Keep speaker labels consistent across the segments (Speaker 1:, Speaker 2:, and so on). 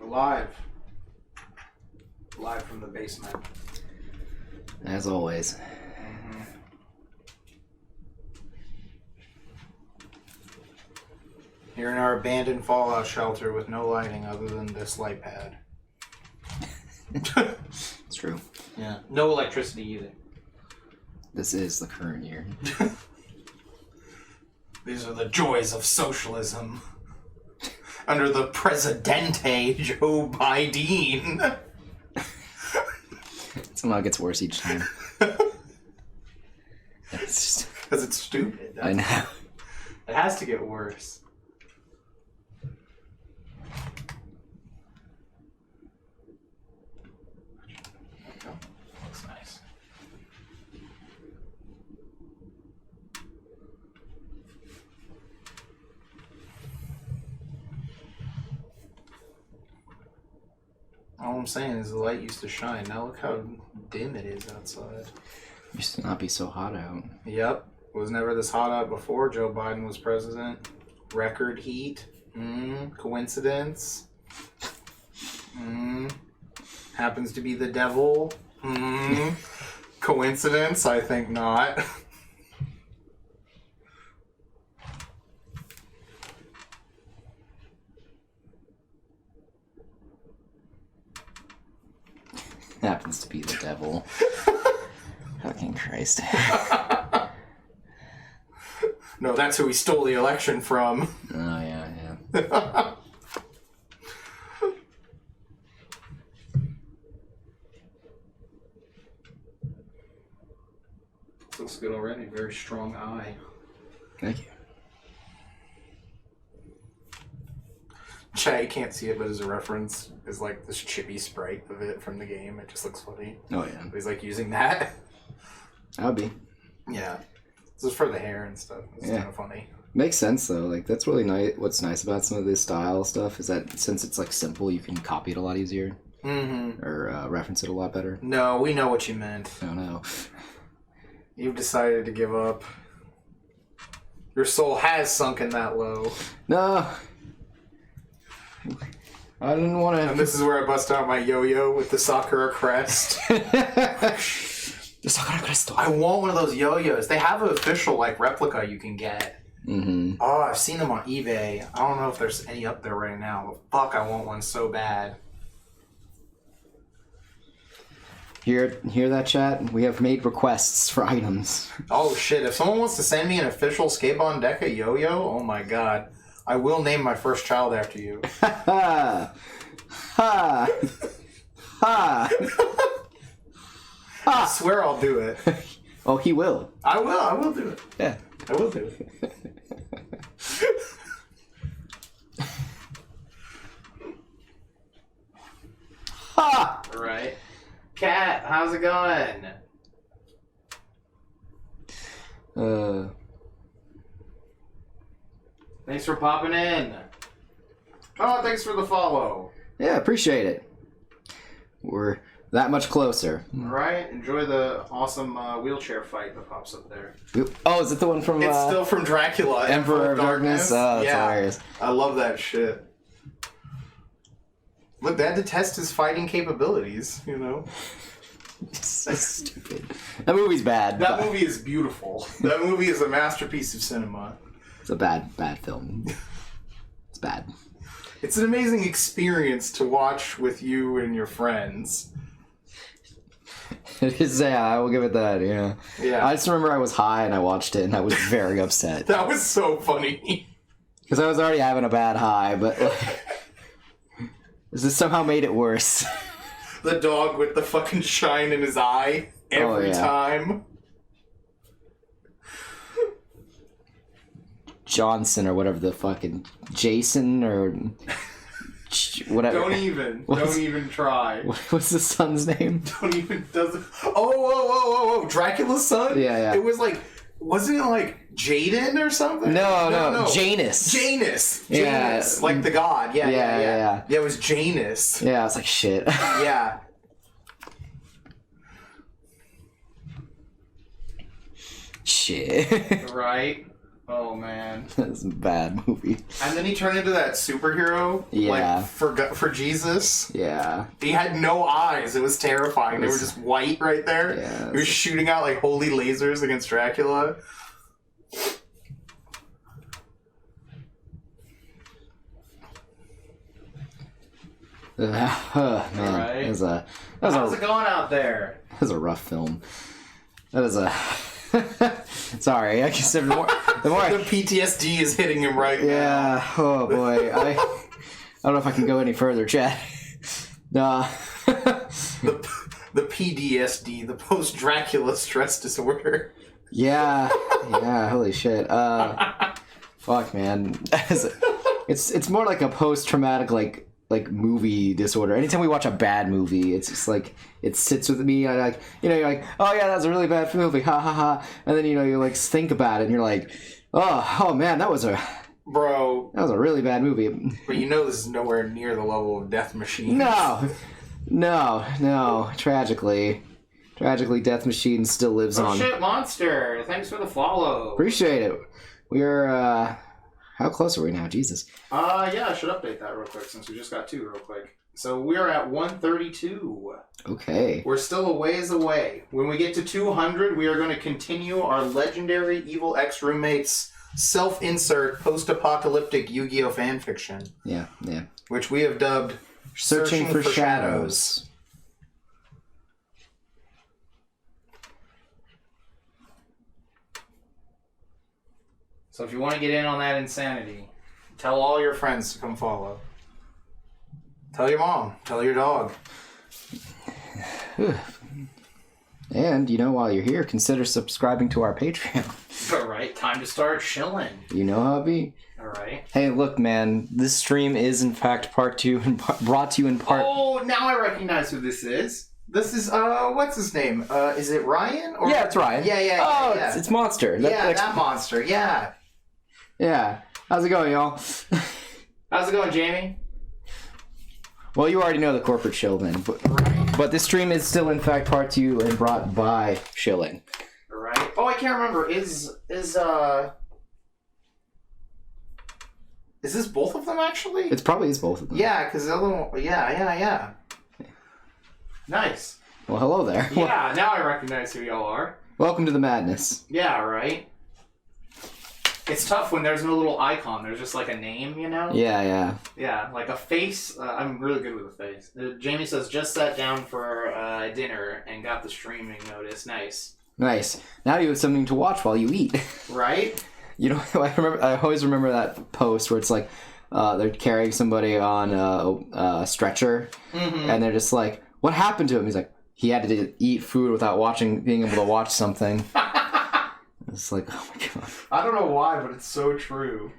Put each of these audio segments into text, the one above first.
Speaker 1: Live. Live from the basement.
Speaker 2: As always.
Speaker 1: Mm-hmm. You're in our abandoned fallout shelter with no lighting other than this light pad.
Speaker 2: It's true.
Speaker 1: Yeah. No electricity either.
Speaker 2: This is the current year.
Speaker 1: These are the joys of socialism. Under the Presidente Joe Biden.
Speaker 2: Somehow it gets worse each time. It's just...
Speaker 1: Because it's stupid.
Speaker 2: I know.
Speaker 1: It has to get worse. Looks nice. All I'm saying is the light used to shine. Now look how dim it is outside.
Speaker 2: Used to not be so hot out.
Speaker 1: Yep. It was never this hot out before Joe Biden was president. Record heat. Coincidence. Happens to be the devil. Coincidence? I think not.
Speaker 2: Happens to be the devil. Fucking Christ.
Speaker 1: No, that's who he stole the election from.
Speaker 2: Oh, yeah.
Speaker 1: Looks good already. Very strong eye.
Speaker 2: Thank you.
Speaker 1: Chat, you can't see it, but as a reference is like this chibi sprite of it from the game. It just looks funny.
Speaker 2: Oh, yeah.
Speaker 1: He's like using that.
Speaker 2: That would be.
Speaker 1: Yeah. This is for the hair and stuff. It's kind of funny.
Speaker 2: Makes sense, though. Like, that's really nice. What's nice about some of this style stuff is that since it's, like, simple, you can copy it a lot easier. Or reference it a lot better.
Speaker 1: No, we know what you meant.
Speaker 2: Oh, no.
Speaker 1: You've decided to give up. Your soul has sunken that low.
Speaker 2: No. I didn't want to...
Speaker 1: And this is where I bust out my yo-yo with the Sakura crest.
Speaker 2: The Sakura crest.
Speaker 1: I want one of those yo-yos. They have an official, like, replica you can get. Oh, I've seen them on eBay. I don't know if there's any up there right now, but fuck, I want one so bad.
Speaker 2: Hear that, chat? We have made requests for items.
Speaker 1: Oh shit, if someone wants to send me an official Skatebon Deca yo-yo, oh my god. I will name my first child after you.
Speaker 2: Ha! Ha! Ha!
Speaker 1: I swear I'll do it.
Speaker 2: Oh, he will.
Speaker 1: I will do it.
Speaker 2: Yeah.
Speaker 1: I will do it.
Speaker 2: Ha!
Speaker 1: Right. Cat, how's it going? Thanks for popping in. Oh, thanks for the follow.
Speaker 2: Yeah, appreciate it. We're that much closer.
Speaker 1: All right. Enjoy the awesome wheelchair fight that pops up there.
Speaker 2: Oh, is it the one from...
Speaker 1: It's still from Dracula.
Speaker 2: Emperor of Darkness? Oh, that's hilarious.
Speaker 1: I love that shit. Look, they had to test his fighting capabilities, you know?
Speaker 2: So stupid. That movie's bad.
Speaker 1: That movie is beautiful. That movie is a masterpiece of cinema.
Speaker 2: It's a bad film. It's bad.
Speaker 1: It's an amazing experience to watch with you and your friends.
Speaker 2: It is, yeah, I will give it that, yeah.
Speaker 1: Yeah.
Speaker 2: I just remember I was high and I watched it and I was very upset.
Speaker 1: That was so funny.
Speaker 2: Because I was already having a bad high, but like, this somehow made it worse.
Speaker 1: The dog with the fucking shine in his eye every time.
Speaker 2: Johnson or whatever the fucking Jason or whatever.
Speaker 1: Don't even try.
Speaker 2: What's the son's name?
Speaker 1: Doesn't. Oh, Dracula's son?
Speaker 2: Yeah.
Speaker 1: It was like, wasn't it like Jaden or something?
Speaker 2: No. Janus.
Speaker 1: Yeah. Like the god. Yeah. Yeah, it was Janus.
Speaker 2: Yeah, I was like, shit.
Speaker 1: Yeah.
Speaker 2: Shit.
Speaker 1: Right? Oh, man.
Speaker 2: That's a bad movie.
Speaker 1: And then he turned into that superhero.
Speaker 2: Yeah.
Speaker 1: Like, for Jesus.
Speaker 2: Yeah.
Speaker 1: He had no eyes. It was terrifying. They were just white right there.
Speaker 2: Yeah.
Speaker 1: He was shooting out, like, holy lasers against Dracula.
Speaker 2: Man,
Speaker 1: Right. How's it going out there?
Speaker 2: That was a rough film. That is a... Sorry, I guess the more
Speaker 1: The PTSD is hitting him right now.
Speaker 2: Yeah, oh boy. I don't know if I can go any further, Chad. Nah.
Speaker 1: The PDSD, the post-Dracula stress disorder.
Speaker 2: Yeah, holy shit. Fuck, man. It's more like a post-traumatic, like movie disorder. Anytime we watch a bad movie, it's just like it sits with me. I like, you're like, oh yeah, that was a really bad movie, ha ha ha. And then you like think about it, and you're like, oh man, that was a really bad movie.
Speaker 1: But this is nowhere near the level of Death Machine.
Speaker 2: No. Tragically, Death Machine still lives on.
Speaker 1: Oh shit, Monster! Thanks for the follow.
Speaker 2: Appreciate it. We're how close are we now? Jesus.
Speaker 1: Yeah, I should update that real quick since we just got 2 real quick. So we're at 132.
Speaker 2: Okay.
Speaker 1: We're still a ways away. When we get to 200, we are going to continue our legendary Evil Ex-Roommates self-insert post-apocalyptic Yu-Gi-Oh! Fanfiction.
Speaker 2: Yeah.
Speaker 1: Which we have dubbed
Speaker 2: Searching for Shadows.
Speaker 1: So if you want to get in on that insanity, tell all your friends to come follow. Tell your mom. Tell your dog.
Speaker 2: And, while you're here, consider subscribing to our Patreon.
Speaker 1: All right, time to start shilling.
Speaker 2: You know how it be.
Speaker 1: All right.
Speaker 2: Hey, look, man. This stream is, in fact, part 2 and brought to you in part...
Speaker 1: Oh, now I recognize who this is. This is, what's his name? Is it Ryan?
Speaker 2: Yeah, it's Ryan.
Speaker 1: Yeah.
Speaker 2: It's Monster.
Speaker 1: That Monster, yeah.
Speaker 2: Yeah. How's it going, y'all?
Speaker 1: How's it going, Jamie?
Speaker 2: Well, you already know the corporate shilling, but this stream is still, in fact, part 2 and brought by shilling.
Speaker 1: Right. Oh, I can't remember. Is this both of them, actually?
Speaker 2: It probably is both of them.
Speaker 1: Yeah, because the other one... Yeah. Nice.
Speaker 2: Well, hello there.
Speaker 1: Yeah, now I recognize who y'all are.
Speaker 2: Welcome to the madness.
Speaker 1: Yeah, right? It's tough when there's no little icon. There's just like a name,
Speaker 2: Yeah.
Speaker 1: Yeah, like a face. I'm really good with a face. Jamie says, just sat down for dinner and got the streaming notice. Nice.
Speaker 2: Now you have something to watch while you eat.
Speaker 1: Right?
Speaker 2: I always remember that post where it's like they're carrying somebody on a stretcher, and they're just like, what happened to him? He's like, he had to eat food without being able to watch something. It's like, oh my god.
Speaker 1: I don't know why, but it's so true.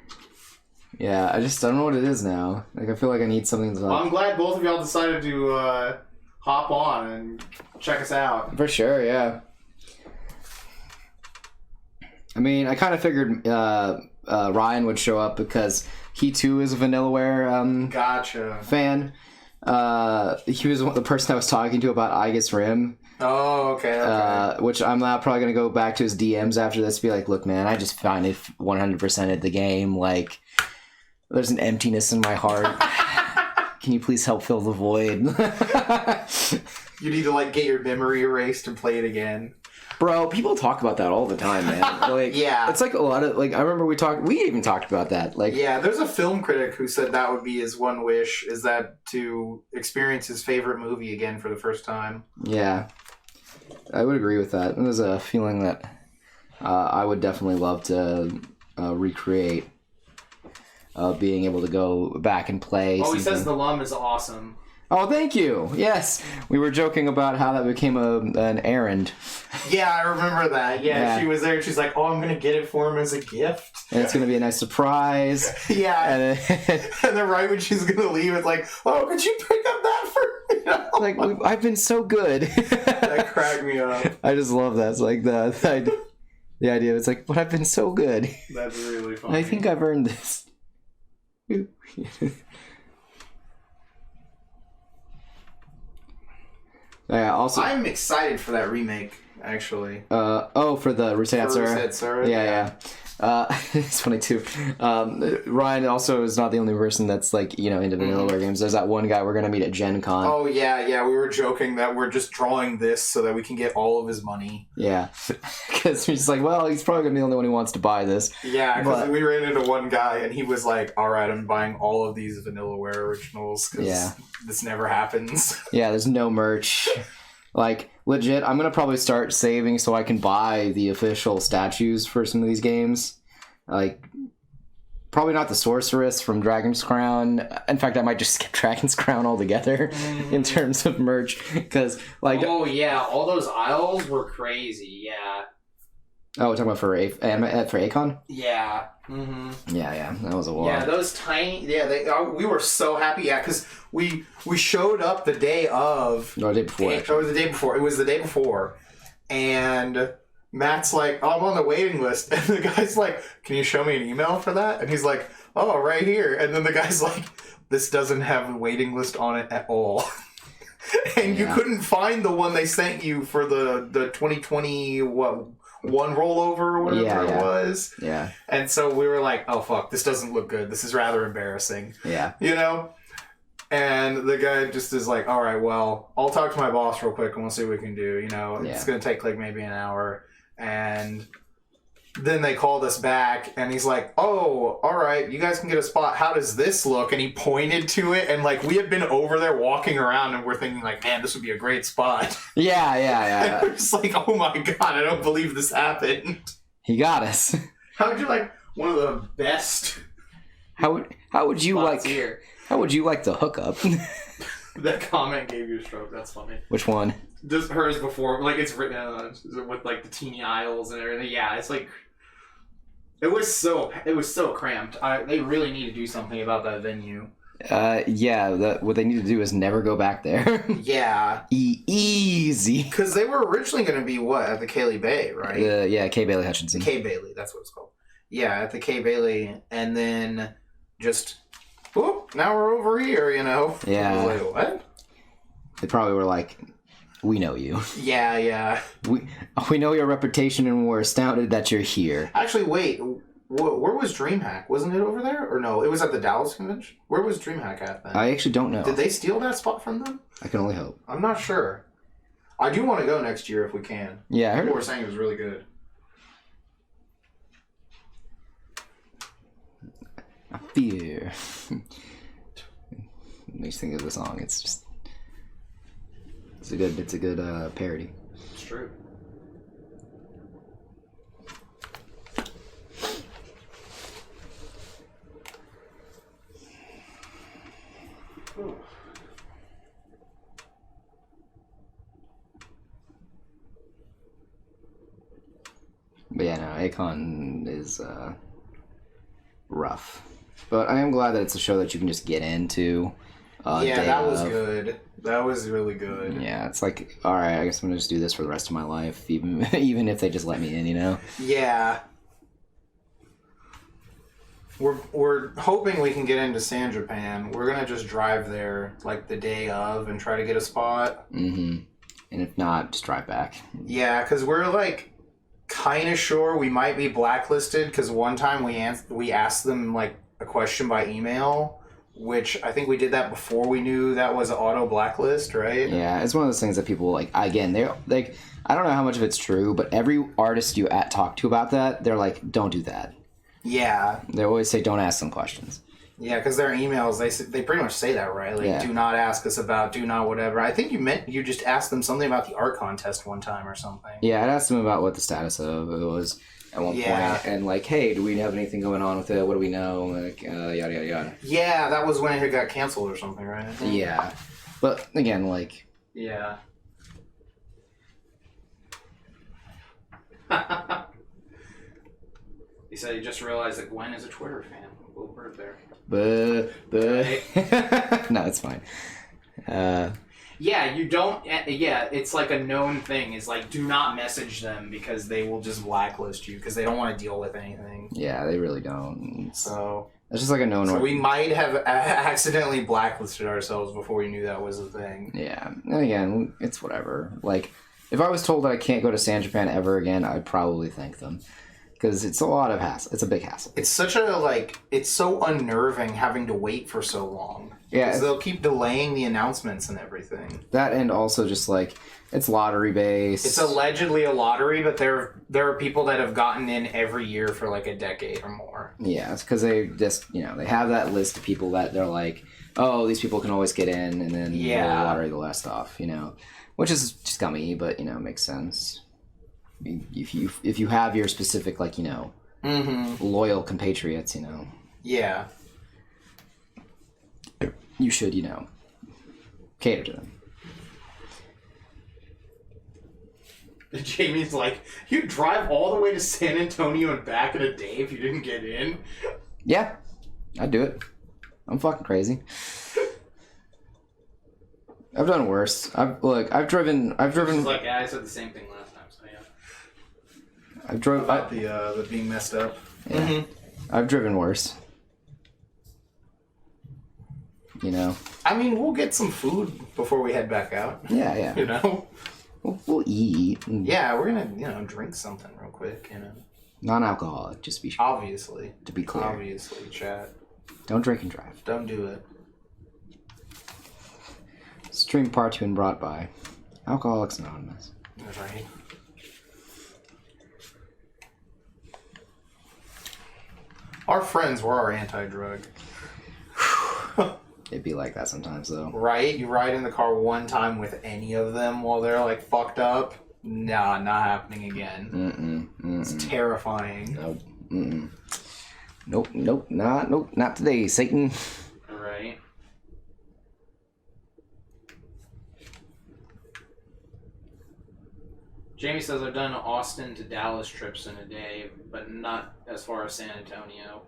Speaker 2: Yeah, I don't know what it is now. Like, I feel like I need something to...
Speaker 1: Well, I'm glad both of y'all decided to hop on and check us out.
Speaker 2: For sure, yeah. I mean, I kind of figured Ryan would show up because he too is a Vanillaware
Speaker 1: Gotcha.
Speaker 2: fan. He was the person I was talking to about Aegis Rim.
Speaker 1: Oh, okay.
Speaker 2: Which I'm now probably going to go back to his DMs after this and be like, look, man, I just finally 100%ed the game. Like, there's an emptiness in my heart. Can you please help fill the void?
Speaker 1: You need to, get your memory erased and play it again.
Speaker 2: Bro, people talk about that all the time, man. Like,
Speaker 1: yeah.
Speaker 2: It's like a lot of, I remember we even talked about that.
Speaker 1: Yeah, there's a film critic who said that would be his one wish, is that to experience his favorite movie again for the first time.
Speaker 2: Yeah. I would agree with that. It was a feeling that I would definitely love to recreate. Being able to go back and play.
Speaker 1: Oh, he says the Lum is awesome.
Speaker 2: Oh, thank you. Yes. We were joking about how that became an errand.
Speaker 1: Yeah, I remember that. Yeah, she was there and she's like, oh, I'm going to get it for him as a gift.
Speaker 2: And it's going to be a nice surprise.
Speaker 1: Yeah. And then right when she's going to leave, it's like, oh, could you pick up that for me?
Speaker 2: Like, I've been so good.
Speaker 1: That cracked me up.
Speaker 2: I just love that. It's like the idea. It's like, but I've been so good.
Speaker 1: That's really funny.
Speaker 2: I think I've earned this. Yeah, also
Speaker 1: I'm excited for that remake, actually.
Speaker 2: For the Reset Sora.
Speaker 1: Reset Sora.
Speaker 2: Yeah. It's funny too. Ryan also is not the only person that's like, you know, into Vanillaware games. There's that one guy we're gonna meet at Gen Con.
Speaker 1: Oh yeah. We were joking that we're just drawing this so that we can get all of his money.
Speaker 2: Yeah, because he's just like, well, he's probably gonna be the only one who wants to buy this.
Speaker 1: Yeah, because we ran into one guy and he was like, "All right, I'm buying all of these Vanillaware originals because this never happens."
Speaker 2: Yeah, there's no merch. Like, legit, I'm going to probably start saving so I can buy the official statues for some of these games. Like, probably not the Sorceress from Dragon's Crown. In fact, I might just skip Dragon's Crown altogether in terms of merch. Because, like...
Speaker 1: Oh, yeah, all those aisles were crazy, yeah.
Speaker 2: Oh, we're talking about for Akon?
Speaker 1: Yeah. Mm-hmm.
Speaker 2: Yeah, that was a lot.
Speaker 1: Yeah, those tiny... Yeah, we were so happy, because we showed up the day of...
Speaker 2: No, the day before,
Speaker 1: Or the day before. It was the day before. And Matt's like, oh, I'm on the waiting list. And the guy's like, can you show me an email for that? And he's like, oh, right here. And then the guy's like, this doesn't have a waiting list on it at all. And you couldn't find the one they sent you for the 2020... one rollover or whatever it was.
Speaker 2: Yeah.
Speaker 1: And so we were like, oh fuck, this doesn't look good. This is rather embarrassing.
Speaker 2: Yeah.
Speaker 1: You know? And the guy just is like, all right, well, I'll talk to my boss real quick and we'll see what we can do. You know, it's going to take like maybe an hour. And then they called us back and he's like, oh, all right, you guys can get a spot. How does this look? And he pointed to it. And like, we had been over there walking around and we're thinking like, man, this would be a great spot.
Speaker 2: Yeah.
Speaker 1: And we're just like, oh my God, I don't believe this happened.
Speaker 2: He got us.
Speaker 1: How would you like one of the best...
Speaker 2: How would you like the hookup?
Speaker 1: That comment gave you a stroke. That's funny.
Speaker 2: Which one?
Speaker 1: Just hers before, like it's written with like the teeny aisles and everything. Yeah, it's like it was so cramped. They really need to do something about that venue.
Speaker 2: What they need to do is never go back there.
Speaker 1: Yeah.
Speaker 2: Easy.
Speaker 1: Because they were originally going to be at the Cayley Bay, right?
Speaker 2: Kay Bailey Hutchinson.
Speaker 1: Kay Bailey, that's what it's called. Yeah, at the Kay Bailey, and then just, whoop, now we're over here, you know?
Speaker 2: Yeah.
Speaker 1: I was like, what?
Speaker 2: They probably were like, we know you.
Speaker 1: Yeah.
Speaker 2: We know your reputation and we're astounded that you're here.
Speaker 1: Actually, wait. Where was DreamHack? Wasn't it over there? Or no, it was at the Dallas convention? Where was DreamHack at then?
Speaker 2: I actually don't know.
Speaker 1: Did they steal that spot from them?
Speaker 2: I can only hope.
Speaker 1: I'm not sure. I do want to go next year if we can.
Speaker 2: Yeah, I heard
Speaker 1: people were saying it was really good.
Speaker 2: I fear. Makes you think of the song. It's a good parody.
Speaker 1: It's true. Ooh.
Speaker 2: But yeah, no, Akon is rough. But I am glad that it's a show that you can just get into.
Speaker 1: Yeah, that was good. That was really good.
Speaker 2: Yeah, it's like, all right, I guess I'm gonna just do this for the rest of my life, even if they just let me in, you know?
Speaker 1: Yeah. We're hoping we can get into San Japan. We're gonna just drive there like the day of and try to get a spot.
Speaker 2: Mm-hmm. And if not, just drive back.
Speaker 1: Yeah, because we're like kind of sure we might be blacklisted because one time we asked them like a question by email, which I think we did that before we knew that was an auto blacklist, right?
Speaker 2: Yeah, it's one of those things that people like. Again, they're like, I don't know how much of it's true, but every artist you talk to about that, they're like, don't do that.
Speaker 1: Yeah.
Speaker 2: They always say, don't ask them questions.
Speaker 1: Yeah, because their emails, they pretty much say that, right? Like, do not ask us about, do not whatever. I think you just asked them something about the art contest one time or something.
Speaker 2: Yeah, I'd asked them about what the status of it was at one point. And like, hey, do we have anything going on with it? What do we know? Like, yada, yada, yada.
Speaker 1: Yeah, that was when it got canceled or something, right?
Speaker 2: Yeah. But, again, like...
Speaker 1: Yeah. He said he just realized that Gwen is a Twitter fan. Little bird there.
Speaker 2: No, it's fine.
Speaker 1: Yeah, you don't... Yeah, it's like a known thing. Is like, do not message them because they will just blacklist you because they don't want to deal with anything.
Speaker 2: Yeah, they really don't.
Speaker 1: So...
Speaker 2: It's just like a known...
Speaker 1: So we might have accidentally blacklisted ourselves before we knew that was a thing.
Speaker 2: Yeah. And again, it's whatever. Like, if I was told that I can't go to San Japan ever again, I'd probably thank them. Because it's a lot of hassle. It's a big hassle.
Speaker 1: It's such a, like, it's so unnerving having to wait for so long.
Speaker 2: Yeah.
Speaker 1: Because they'll keep delaying the announcements and everything.
Speaker 2: That, and also just, like, it's lottery based.
Speaker 1: It's allegedly a lottery, but there are people that have gotten in every year for, like, a decade or more.
Speaker 2: Yeah, it's because they just, they have that list of people that they're like, oh, these people can always get in, and then the lottery the last off, Which is just scummy, but, makes sense. If you have your specific, like, loyal compatriots,
Speaker 1: Yeah.
Speaker 2: you should, cater to them.
Speaker 1: Jamie's like, you'd drive all the way to San Antonio and back in a day if you didn't get in?
Speaker 2: Yeah, I'd do it. I'm fucking crazy. I've done worse. I've driven.
Speaker 1: Like, yeah, I said the same thing last time, so yeah. About the being messed up.
Speaker 2: Yeah. Mm-hmm. I've driven worse.
Speaker 1: I mean, we'll get some food before we head back out.
Speaker 2: Yeah. We'll eat.
Speaker 1: Yeah, we're gonna, drink something real quick,
Speaker 2: Non-alcoholic, just to be sure.
Speaker 1: Obviously.
Speaker 2: To be clear.
Speaker 1: Obviously, chat.
Speaker 2: Don't drink and drive.
Speaker 1: Don't do it.
Speaker 2: Stream part 2 and brought by Alcoholics Anonymous.
Speaker 1: That's right. Our friends were our anti-drug.
Speaker 2: It'd be like that sometimes, though.
Speaker 1: Right? You ride in the car one time with any of them while they're, like, fucked up. Nah, not happening again. It's terrifying.
Speaker 2: Nope. Nope, not today, Satan.
Speaker 1: Right. Jamie says I've done Austin to Dallas trips in a day, but not as far as San Antonio.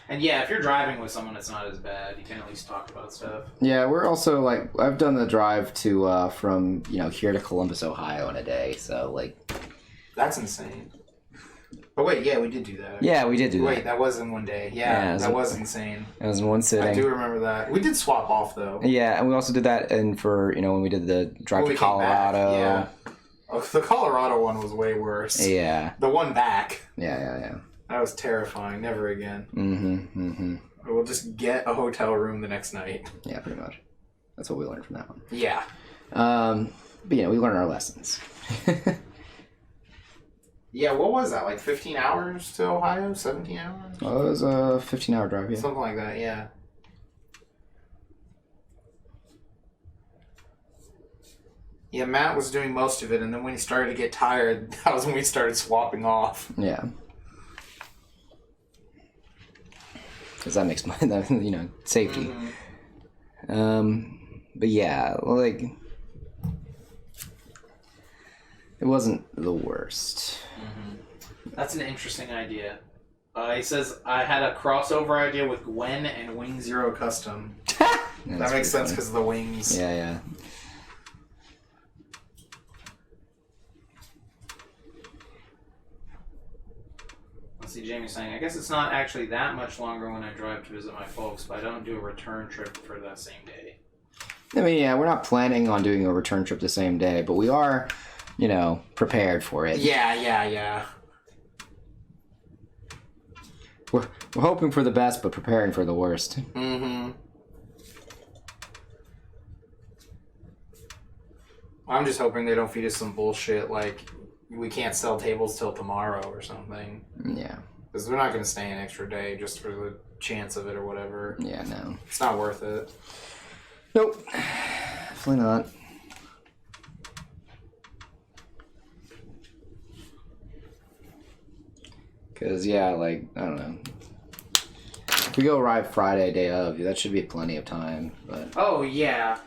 Speaker 1: And yeah, if you're driving with someone, it's not as bad. You can at least talk about stuff.
Speaker 2: Yeah, we're also, like, I've done the drive to, from, here to Columbus, Ohio in a day, so, like...
Speaker 1: That's insane. Oh, wait, yeah, we did do that.
Speaker 2: Yeah, we did do that.
Speaker 1: Wait, that was in one day. Yeah, that was insane.
Speaker 2: That was in one sitting.
Speaker 1: I do remember that. We did swap off, though.
Speaker 2: Yeah, and we also did that for, when we did the drive to Colorado.
Speaker 1: Yeah. Oh, the Colorado one was way worse.
Speaker 2: Yeah.
Speaker 1: The one back.
Speaker 2: Yeah.
Speaker 1: That was terrifying. Never again. We'll just get a hotel room the next night.
Speaker 2: Yeah, pretty much. That's what we learned from that one.
Speaker 1: Yeah.
Speaker 2: But we learned our lessons.
Speaker 1: Yeah, what was that? Like 15 hours to Ohio? 17 hours?
Speaker 2: Oh, it was a 15-hour drive, yeah.
Speaker 1: Something like that, yeah. Yeah, Matt was doing most of it, and then when he started to get tired, that was when we started swapping off.
Speaker 2: Yeah. Because that makes safety. But yeah, like, it wasn't the worst.
Speaker 1: That's an interesting idea. He says, I had a crossover idea with Gwen and Wing Zero Custom. That makes sense because of the wings.
Speaker 2: Yeah.
Speaker 1: See, Jamie's saying, I guess it's not actually that much longer when I drive to visit my folks, but I don't do a return trip for that same day.
Speaker 2: I mean, yeah, we're not planning on doing a return trip the same day, but we are, prepared for it.
Speaker 1: Yeah.
Speaker 2: We're hoping for the best, but preparing for the worst.
Speaker 1: I'm just hoping they don't feed us some bullshit like we can't sell tables till tomorrow or something.
Speaker 2: Yeah.
Speaker 1: Because we're not going to stay an extra day just for the chance of it or whatever.
Speaker 2: Yeah, no.
Speaker 1: It's not worth it.
Speaker 2: Nope. Definitely not. Because, yeah, like, I don't know. If we go arrive Friday, day of, that should be plenty of time. But
Speaker 1: oh, yeah.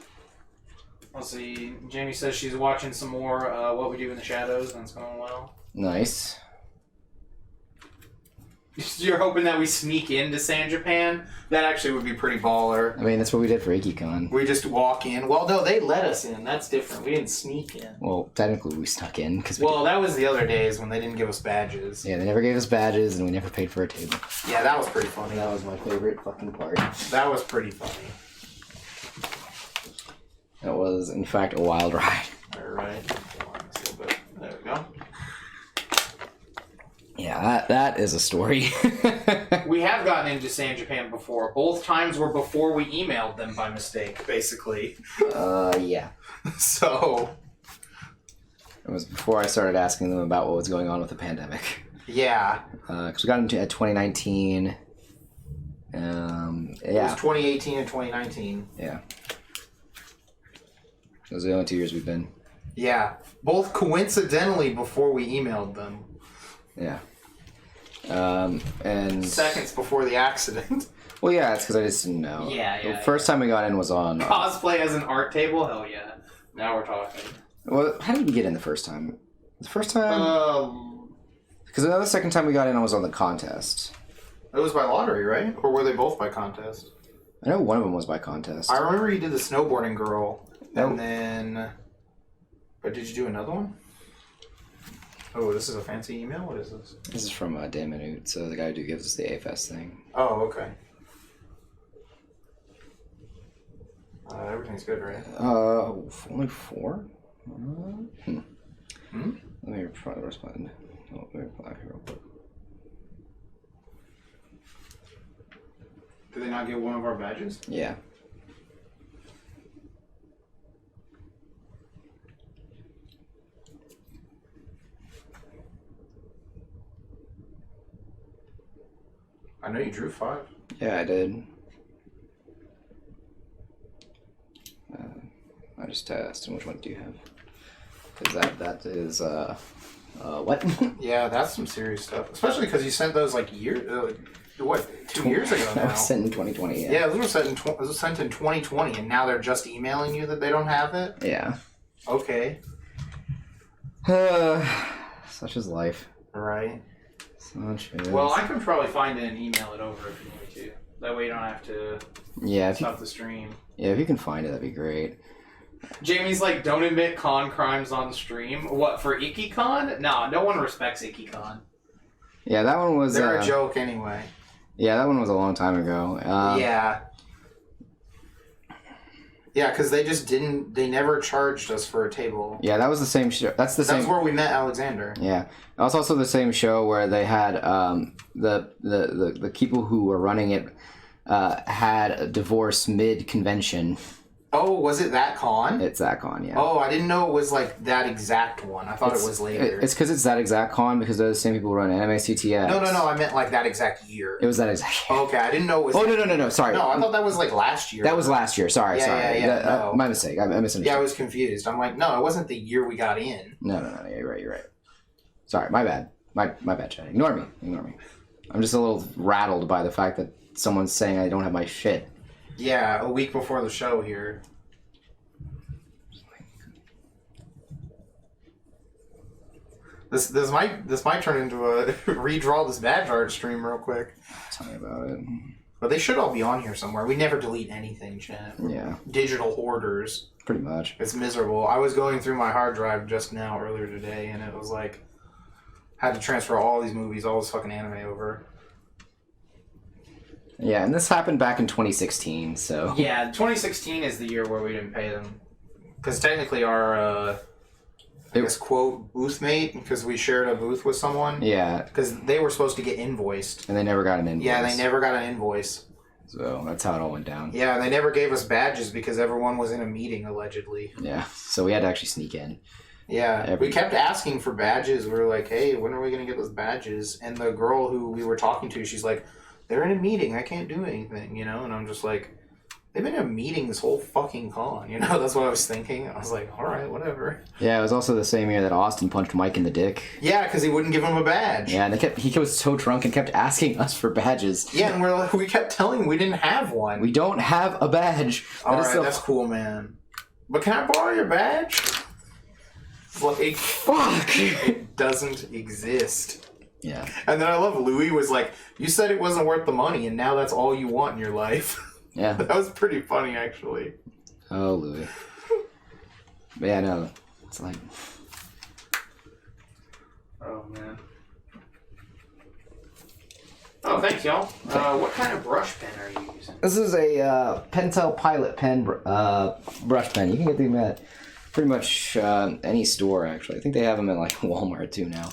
Speaker 1: Let's see. Jamie says she's watching some more What We Do in the Shadows, and it's going well.
Speaker 2: Nice.
Speaker 1: You're hoping that we sneak into San Japan? That actually would be pretty baller.
Speaker 2: I mean, that's what we did for IkiCon.
Speaker 1: We just walk in. Well, no, they let us in. That's different. We didn't sneak in.
Speaker 2: Well, technically we snuck in.
Speaker 1: That was the other days when they didn't give us badges.
Speaker 2: Yeah, they never gave us badges, and we never paid for a table.
Speaker 1: Yeah, that was pretty funny.
Speaker 2: That was my favorite fucking part.
Speaker 1: That was pretty funny.
Speaker 2: It was, in fact, a wild ride.
Speaker 1: Alright. There we go.
Speaker 2: Yeah, that is a story.
Speaker 3: We have gotten into San Japan before. Both times were before we emailed them by mistake, basically.
Speaker 2: Yeah.
Speaker 1: So...
Speaker 2: It was before I started asking them about what was going on with the pandemic.
Speaker 1: Yeah.
Speaker 2: Because we got into 2019.
Speaker 1: It was 2018 and 2019.
Speaker 2: Yeah. Those are the only 2 years we've been.
Speaker 1: Yeah. Both coincidentally before we emailed them.
Speaker 2: Yeah. And...
Speaker 1: Seconds before the accident.
Speaker 2: Well, yeah, it's because I just didn't know.
Speaker 3: Yeah.
Speaker 2: The first time we got in was on...
Speaker 3: Cosplay as an art table? Hell yeah. Now we're talking.
Speaker 2: Well, how did we get in the first time? The first time? Because the second time we got in, I was on the contest.
Speaker 1: It was by lottery, right? Or were they both by contest?
Speaker 2: I know one of them was by contest.
Speaker 1: I remember you did the snowboarding girl.
Speaker 2: Nope.
Speaker 1: And then... But did you do another one? Oh, this is a fancy email? What is this?
Speaker 2: This is from Dan Minute, so the guy who gives us the AFS thing.
Speaker 1: Oh, okay. Everything's good, right?
Speaker 2: Only 4? Let me respond. Let me reply here real quick.
Speaker 1: Did they not get one of our badges?
Speaker 2: Yeah.
Speaker 1: I know you drew 5.
Speaker 2: Yeah, I did. I just asked him which one do you have? Because that is what?
Speaker 1: Yeah, that's some serious stuff. Especially because you sent those like 2 years ago now.
Speaker 2: That was sent in 2020.
Speaker 1: Yeah, those were sent in 2020, and now they're just emailing you that they don't have it.
Speaker 2: Yeah.
Speaker 1: Okay.
Speaker 2: Such is life.
Speaker 1: Right.
Speaker 2: Such is.
Speaker 3: Well, I can probably find it and email it over if you need me to. That way you don't have to stop the stream.
Speaker 2: Yeah, if you can find it, that'd be great.
Speaker 3: Jamie's like, don't admit con crimes on the stream. What, for IkiCon? No, no one respects IkiCon.
Speaker 2: Yeah, that one was...
Speaker 1: They're a joke anyway.
Speaker 2: Yeah, that one was a long time ago.
Speaker 1: Yeah. Yeah, because they just didn't... They never charged us for a table.
Speaker 2: Yeah, that was the same show. That's
Speaker 1: where we met Alexander.
Speaker 2: Yeah. That was also the same show where they had... The people who were running it had a divorce mid-convention.
Speaker 1: Oh, was it that con?
Speaker 2: It's that con, yeah.
Speaker 1: Oh, I didn't know it was like that exact one. I thought it was later.
Speaker 2: It's because it's that exact con because they're the same people who run Anime CTX.
Speaker 1: No. I meant like that exact year.
Speaker 2: It was that exact year.
Speaker 1: Okay, I didn't know it was...
Speaker 2: Oh, no. Sorry.
Speaker 1: No, I thought that was like last year.
Speaker 2: That was last year. Sorry.
Speaker 1: No.
Speaker 2: My mistake. I misunderstood.
Speaker 1: Yeah, I was confused. I'm like, no, it wasn't the year we got in.
Speaker 2: No. Yeah, you're right. Sorry, my bad. My bad, Chad. Ignore me. I'm just a little rattled by the fact that someone's saying I don't have my shit.
Speaker 1: Yeah, a week before the show here. This might turn into a redraw this badge art stream real quick.
Speaker 2: Tell me about it.
Speaker 1: But they should all be on here somewhere. We never delete anything, chat.
Speaker 2: Yeah.
Speaker 1: Digital hoarders.
Speaker 2: Pretty much.
Speaker 1: It's miserable. I was going through my hard drive just now earlier today, and it was like had to transfer all these movies, all this fucking anime over.
Speaker 2: Yeah, and this happened back in 2016, so...
Speaker 3: Yeah, 2016 is the year where we didn't pay them.
Speaker 1: Because technically our, I guess, quote, booth mate, because we shared a booth with someone.
Speaker 2: Yeah.
Speaker 1: Because they were supposed to get invoiced.
Speaker 2: And they never got an invoice.
Speaker 1: Yeah, they never got an invoice.
Speaker 2: So that's how it all went down.
Speaker 1: Yeah, and they never gave us badges because everyone was in a meeting, allegedly.
Speaker 2: Yeah, so we had to actually sneak in.
Speaker 1: Yeah, we kept asking for badges. We were like, hey, when are we going to get those badges? And the girl who we were talking to, she's like, they're in a meeting. I can't do anything, you know? And I'm just like, they've been in a meeting this whole fucking con, you know? That's what I was thinking. I was like, all right, whatever.
Speaker 2: Yeah, it was also the same year that Austin punched Mike in the dick.
Speaker 1: Yeah, because he wouldn't give him a badge.
Speaker 2: Yeah, and he was so drunk and kept asking us for badges.
Speaker 1: Yeah, and we kept telling him we didn't have one.
Speaker 2: We don't have a badge.
Speaker 1: All right, that's cool, man. But can I borrow your badge? Like,
Speaker 2: fuck!
Speaker 1: It doesn't exist.
Speaker 2: Yeah.
Speaker 1: And then I love Louis was like, you said it wasn't worth the money, and now that's all you want in your life.
Speaker 2: Yeah.
Speaker 1: That was pretty funny, actually.
Speaker 2: Oh, Louis. But yeah, no. It's like...
Speaker 3: Oh, man. Oh, thanks, y'all. What kind of brush pen are you using?
Speaker 2: This is a Pentel Pilot pen brush pen. You can get them at pretty much any store, actually. I think they have them at like Walmart too now.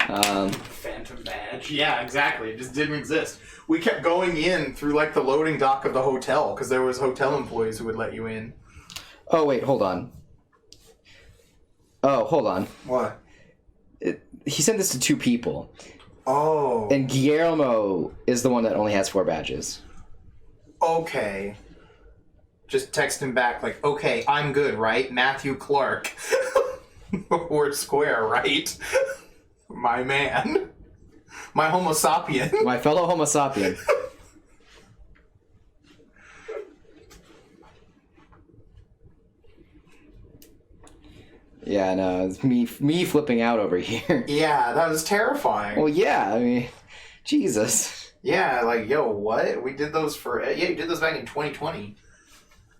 Speaker 3: Phantom badge. Yeah, exactly. It just didn't exist.
Speaker 1: We kept going in through like the loading dock of the hotel because there was hotel employees who would let you in.
Speaker 2: Oh wait, hold on. Oh, hold on.
Speaker 1: What?
Speaker 2: He sent this to 2 people.
Speaker 1: Oh.
Speaker 2: And Guillermo is the one that only has 4 badges.
Speaker 1: Okay. Just text him back like, okay, I'm good, right? Matthew Clark. We're square, right? My man. My homo sapien.
Speaker 2: My fellow homo sapien. Yeah, no, it's me flipping out over here.
Speaker 1: Yeah, that was terrifying.
Speaker 2: Well, yeah, I mean, Jesus.
Speaker 1: Yeah, like, yo, what? We did those for... Yeah, you did those back in 2020.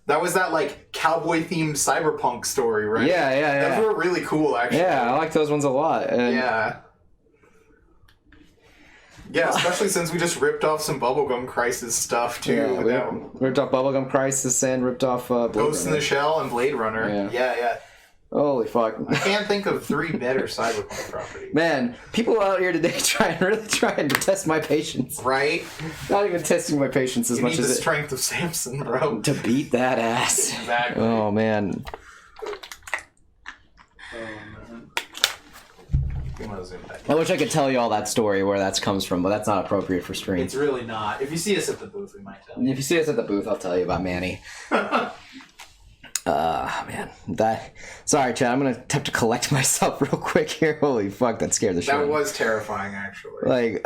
Speaker 1: That was that, like, cowboy-themed cyberpunk story, right?
Speaker 2: Yeah.
Speaker 1: Those were really cool, actually.
Speaker 2: Yeah, I like those ones a lot. And
Speaker 1: Yeah. Yeah, especially since we just ripped off some Bubblegum Crisis stuff, too.
Speaker 2: Yeah, we ripped off Bubblegum Crisis and ripped off
Speaker 1: Ghost in the Shell and Blade Runner. Yeah.
Speaker 2: Holy fuck.
Speaker 1: I can't think of 3 better cyberpunk properties.
Speaker 2: Man, people out here today really trying to test my patience.
Speaker 1: Right?
Speaker 2: Not even testing my patience as
Speaker 1: you
Speaker 2: much
Speaker 1: need
Speaker 2: as
Speaker 1: the strength of Samson, bro.
Speaker 2: to beat that ass.
Speaker 1: Exactly.
Speaker 2: Oh, man. I wish I could tell you all that story where that comes from, but that's not appropriate for stream.
Speaker 1: It's really not. If you see us at the booth, we might tell you.
Speaker 2: If you see us at the booth, I'll tell you about Manny. Man, sorry, Chad. I'm gonna have to collect myself real quick here. Holy fuck, that scared the shit.
Speaker 1: That was terrifying, actually.
Speaker 2: Like,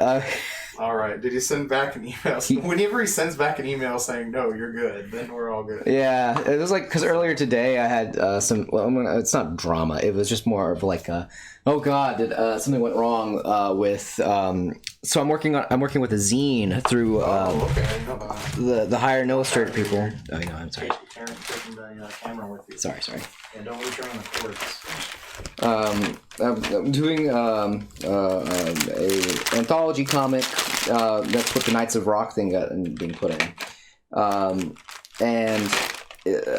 Speaker 1: all right. Did he send back an email? Whenever he sends back an email saying no, you're good, then we're all good.
Speaker 2: Yeah, it was like because earlier today I had some. Well, it's not drama. It was just more of like oh god, did something went wrong with. So I'm working with a zine through the Hire and Illustrator people. Oh, no, I'm sorry.
Speaker 1: Taking the camera with you.
Speaker 2: Sorry.
Speaker 1: Yeah, don't return the cords.
Speaker 2: I'm doing a anthology comic. That's what the Knights of Rock thing got being put in. And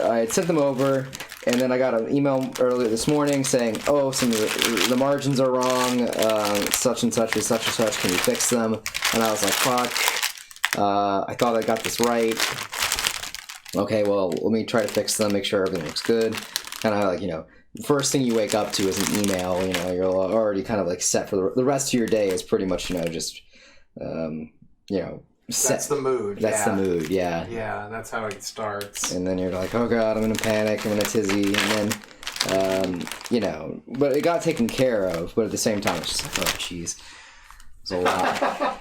Speaker 2: I had sent them over, and then I got an email earlier this morning saying, "Oh, some of the margins are wrong. Such and such is such and such. Can you fix them?" And I was like, "Fuck! I thought I got this right. Okay, well, let me try to fix them. Make sure everything looks good." And I first thing you wake up to is an email. You're already kind of like set for the rest of your day is pretty much just set.
Speaker 1: That's the mood.
Speaker 2: That's the mood. Yeah.
Speaker 1: Yeah, that's how it starts.
Speaker 2: And then you're like, oh god, I'm in a panic, I'm in a tizzy, and then but it got taken care of. But at the same time, it's just like, oh jeez, it's a lot.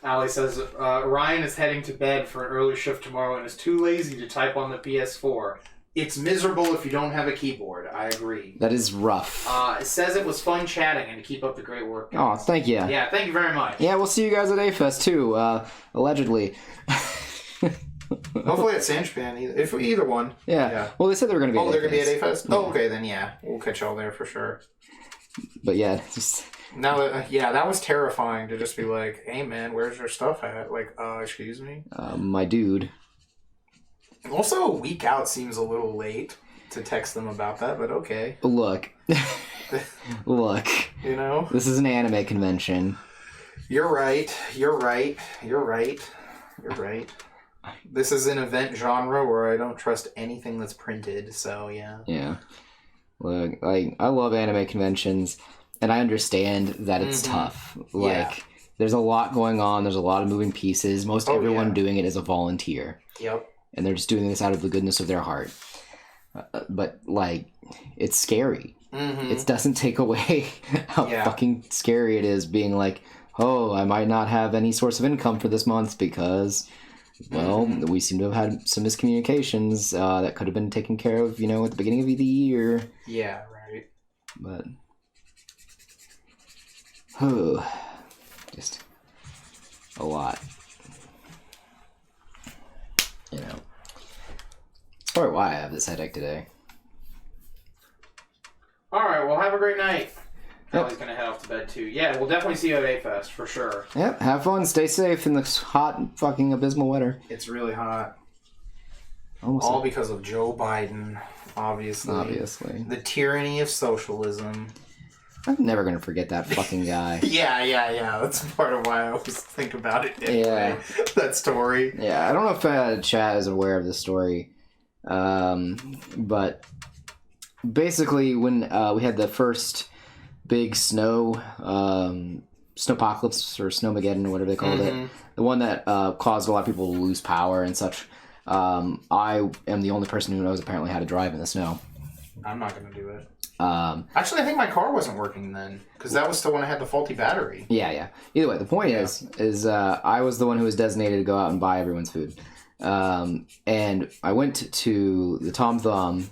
Speaker 3: Allie says Ryan is heading to bed for an early shift tomorrow and is too lazy to type on the PS4. It's miserable if you don't have a keyboard. I agree.
Speaker 2: That is rough.
Speaker 3: It says it was fun chatting and to keep up the great work.
Speaker 2: Oh, thank you.
Speaker 3: Yeah, thank you very much.
Speaker 2: Yeah, we'll see you guys at A-Fest too, allegedly.
Speaker 1: Hopefully at San Japan, either one.
Speaker 2: Yeah. Well, they said they were going to be
Speaker 1: at A-Fest. They're going to be at A-Fest?
Speaker 2: Yeah.
Speaker 1: Oh, okay, then yeah. We'll catch y'all there for sure.
Speaker 2: But yeah, just...
Speaker 1: Now, that was terrifying to just be like, hey man, where's your stuff at? Like, excuse me?
Speaker 2: My dude.
Speaker 1: Also, a week out seems a little late to text them about that, but okay.
Speaker 2: Look. Look. This is an anime convention.
Speaker 1: You're right. This is an event genre where I don't trust anything that's printed, so yeah.
Speaker 2: Yeah. Look, I love anime conventions, and I understand that it's tough. There's a lot going on. There's a lot of moving pieces. Most everyone doing it is a volunteer.
Speaker 1: Yep.
Speaker 2: And they're just doing this out of the goodness of their heart. But, it's scary. Mm-hmm. It doesn't take away how fucking scary it is being like, oh, I might not have any source of income for this month because, well, we seem to have had some miscommunications that could have been taken care of, at the beginning of the year.
Speaker 1: Yeah, right.
Speaker 2: But, just a lot. That's probably why I have this headache today.
Speaker 3: Alright, well, have a great night. Allie's going to head off to bed, too. Yeah, we'll definitely see you at A-Fest, for sure.
Speaker 2: Yep, have fun, stay safe in this hot, fucking abysmal weather.
Speaker 1: It's really hot.
Speaker 2: Almost
Speaker 1: all because of Joe Biden, obviously.
Speaker 2: Obviously.
Speaker 1: The tyranny of socialism.
Speaker 2: I'm never gonna forget that fucking guy.
Speaker 1: Yeah. That's part of why I always think about it. Anyway.
Speaker 2: Yeah.
Speaker 1: That story.
Speaker 2: Yeah, I don't know if Chad is aware of this story, but basically when we had the first big snowpocalypse or snowmageddon or whatever they called it, the one that caused a lot of people to lose power and such, I am the only person who knows apparently how to drive in the snow.
Speaker 1: I'm not going to do it. Actually, I think my car wasn't working then, because that was still when I had the faulty battery.
Speaker 2: Yeah. Either way, the point is I was the one who was designated to go out and buy everyone's food. And I went to the Tom Thumb,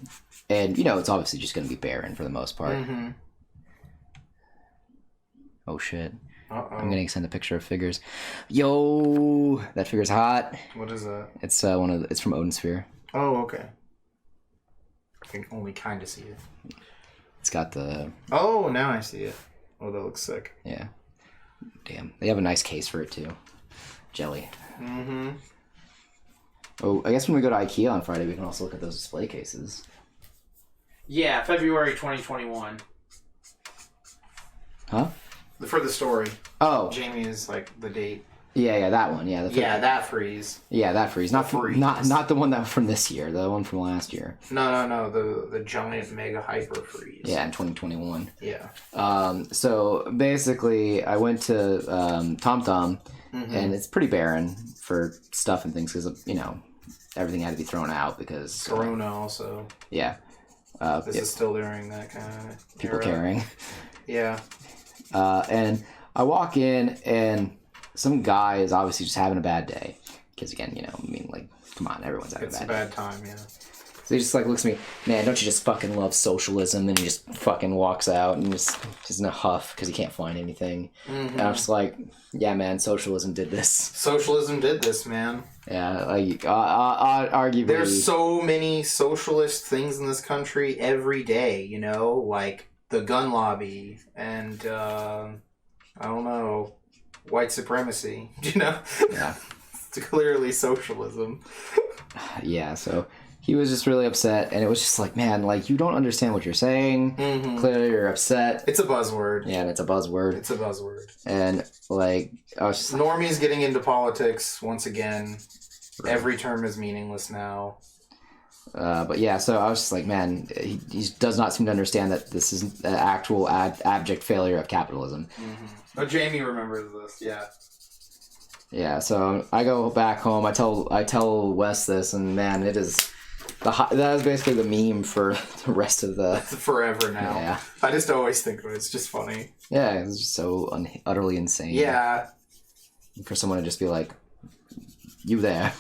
Speaker 2: and, it's obviously just going to be barren for the most part.
Speaker 1: Mm-hmm.
Speaker 2: Oh, shit.
Speaker 1: Uh-oh.
Speaker 2: I'm getting sent a picture of figures. Yo, that figure's hot.
Speaker 1: What is that?
Speaker 2: It's it's from Odin Sphere.
Speaker 1: Oh, okay. I can only kind of see it.
Speaker 2: It's got the...
Speaker 1: Oh, now I see it. Oh, that looks sick.
Speaker 2: Yeah. Damn. They have a nice case for it, too. Jelly.
Speaker 1: Mm-hmm.
Speaker 2: Oh, I guess when we go to IKEA on Friday, we can also look at those display cases.
Speaker 3: Yeah, February 2021.
Speaker 2: Huh?
Speaker 1: For the story.
Speaker 2: Oh.
Speaker 1: Jamie is like the date.
Speaker 2: Yeah, that one. Yeah,
Speaker 1: that freeze.
Speaker 2: Yeah, that freeze. Not the one that from this year. The one from last year.
Speaker 1: No. The giant mega hyper freeze.
Speaker 2: Yeah, in 2021.
Speaker 1: Yeah.
Speaker 2: So basically, I went to Tom Thumb, and it's pretty barren for stuff and things because everything had to be thrown out because
Speaker 1: Corona also.
Speaker 2: Yeah.
Speaker 1: This is still during that kind of
Speaker 2: people
Speaker 1: era.
Speaker 2: caring.
Speaker 1: Yeah.
Speaker 2: And I walk in and some guy is obviously just having a bad day. Because again, come on, everyone's having
Speaker 1: It's
Speaker 2: a
Speaker 1: a
Speaker 2: bad day.
Speaker 1: bad time, yeah.
Speaker 2: So he just looks at me, man, don't you just fucking love socialism? And he just fucking walks out and just in a huff because he can't find anything. And I'm just like, yeah, man, socialism did this.
Speaker 1: Socialism did this, man.
Speaker 2: Yeah, arguably.
Speaker 1: There's so many socialist things in this country every day, like the gun lobby and, I don't know, white supremacy,
Speaker 2: Yeah.
Speaker 1: It's clearly socialism.
Speaker 2: Yeah, so he was just really upset, and it was just like, man, you don't understand what you're saying. Clearly you're upset.
Speaker 1: It's a buzzword.
Speaker 2: Yeah, and it's a buzzword.
Speaker 1: It's a buzzword.
Speaker 2: And, I was just
Speaker 1: Normies getting into politics, once again. Right. Every term is meaningless now.
Speaker 2: But yeah, so I was just like, man, he does not seem to understand that this is an actual abject failure of capitalism.
Speaker 1: Oh, Jamie remembers this, yeah.
Speaker 2: Yeah, so I go back home, I tell Wes this, and man, it is... that is basically the meme for the rest of the...
Speaker 1: It's forever now.
Speaker 2: Yeah.
Speaker 1: I just always think of it. It's just funny.
Speaker 2: Yeah, it's just so utterly insane.
Speaker 1: Yeah.
Speaker 2: For someone to just be like, you there.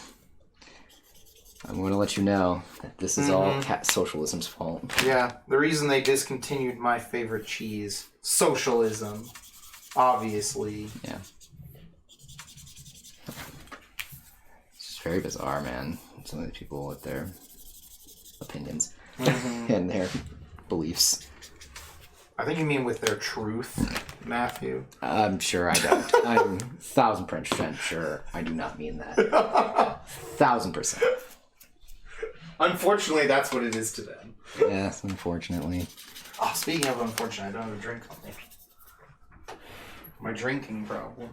Speaker 2: I'm going to let you know that this is all socialism's fault.
Speaker 1: Yeah, the reason they discontinued my favorite cheese. Socialism. Obviously.
Speaker 2: Yeah. It's just very bizarre, man. Some of the people with their opinions and their beliefs.
Speaker 1: I think you mean with their truth, Matthew.
Speaker 2: I'm sure I don't. I'm 1,000% sure I do not mean that. 1,000%.
Speaker 1: Unfortunately, that's what it is to them.
Speaker 2: Yes, unfortunately.
Speaker 1: Oh, speaking of unfortunate, I don't have a drink on me. My drinking problem.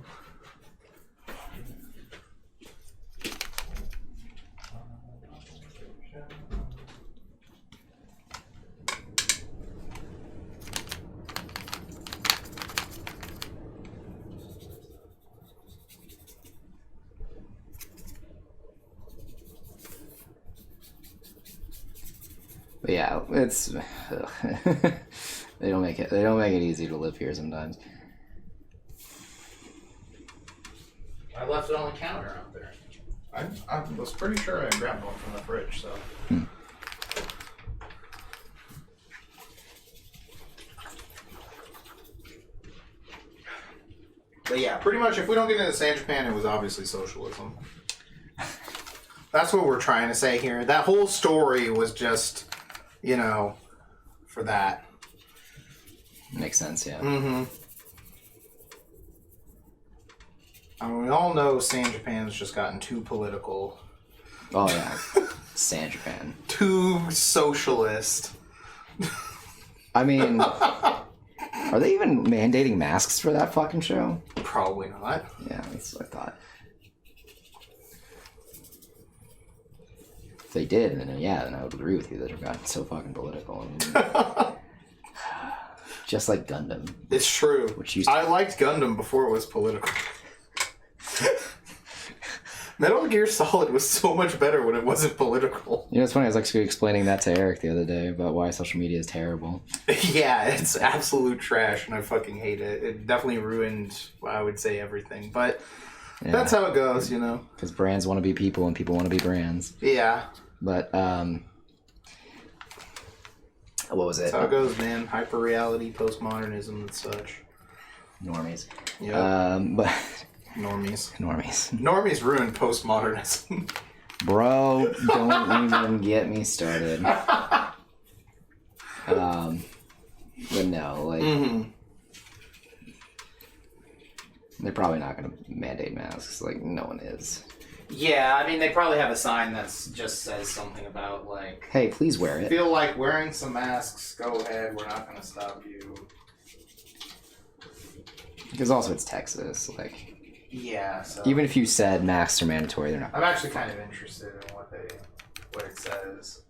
Speaker 2: But yeah, it's they don't make it easy to live here sometimes.
Speaker 1: I left it on the counter out there. I was pretty sure I grabbed one from the fridge, so. But yeah, pretty much if we don't get into San Japan, it was obviously socialism. That's what we're trying to say here. That whole story was just, for that.
Speaker 2: Makes sense, yeah.
Speaker 1: I mean, we all know San Japan's just gotten too political.
Speaker 2: Oh, yeah. San Japan.
Speaker 1: Too socialist.
Speaker 2: I mean, Are they even mandating masks for that fucking show?
Speaker 1: Probably not.
Speaker 2: Yeah, that's what I thought. If they did, then then I would agree with you that it got so fucking political. Just like Gundam.
Speaker 1: It's true. I liked Gundam before it was political. Metal Gear Solid was so much better when it wasn't political.
Speaker 2: You know, it's funny, I was actually explaining that to Eric the other day about why social media is terrible.
Speaker 1: Yeah, it's absolute trash, and I fucking hate it. It definitely ruined, I would say, everything. But that's how it goes, you know?
Speaker 2: Because brands want to be people, and people want to be brands.
Speaker 1: Yeah.
Speaker 2: But, what was it?
Speaker 1: That's how it goes, man. Hyper-reality, postmodernism, and such.
Speaker 2: Normies.
Speaker 1: Yeah.
Speaker 2: But...
Speaker 1: Normies.
Speaker 2: Normies
Speaker 1: ruined postmodernism.
Speaker 2: Bro, don't even get me started. But no, like... They're probably not going to mandate masks. Like, no one is.
Speaker 3: Yeah, I mean, they probably have a sign that just says something about, like...
Speaker 2: Hey, please wear it.
Speaker 3: Feel like wearing some masks, go ahead, we're not going to stop you.
Speaker 2: Because also it's Texas, like...
Speaker 3: Yeah, so...
Speaker 2: Even if you said masks are mandatory, they're not.
Speaker 3: I'm actually kind of interested in what it says.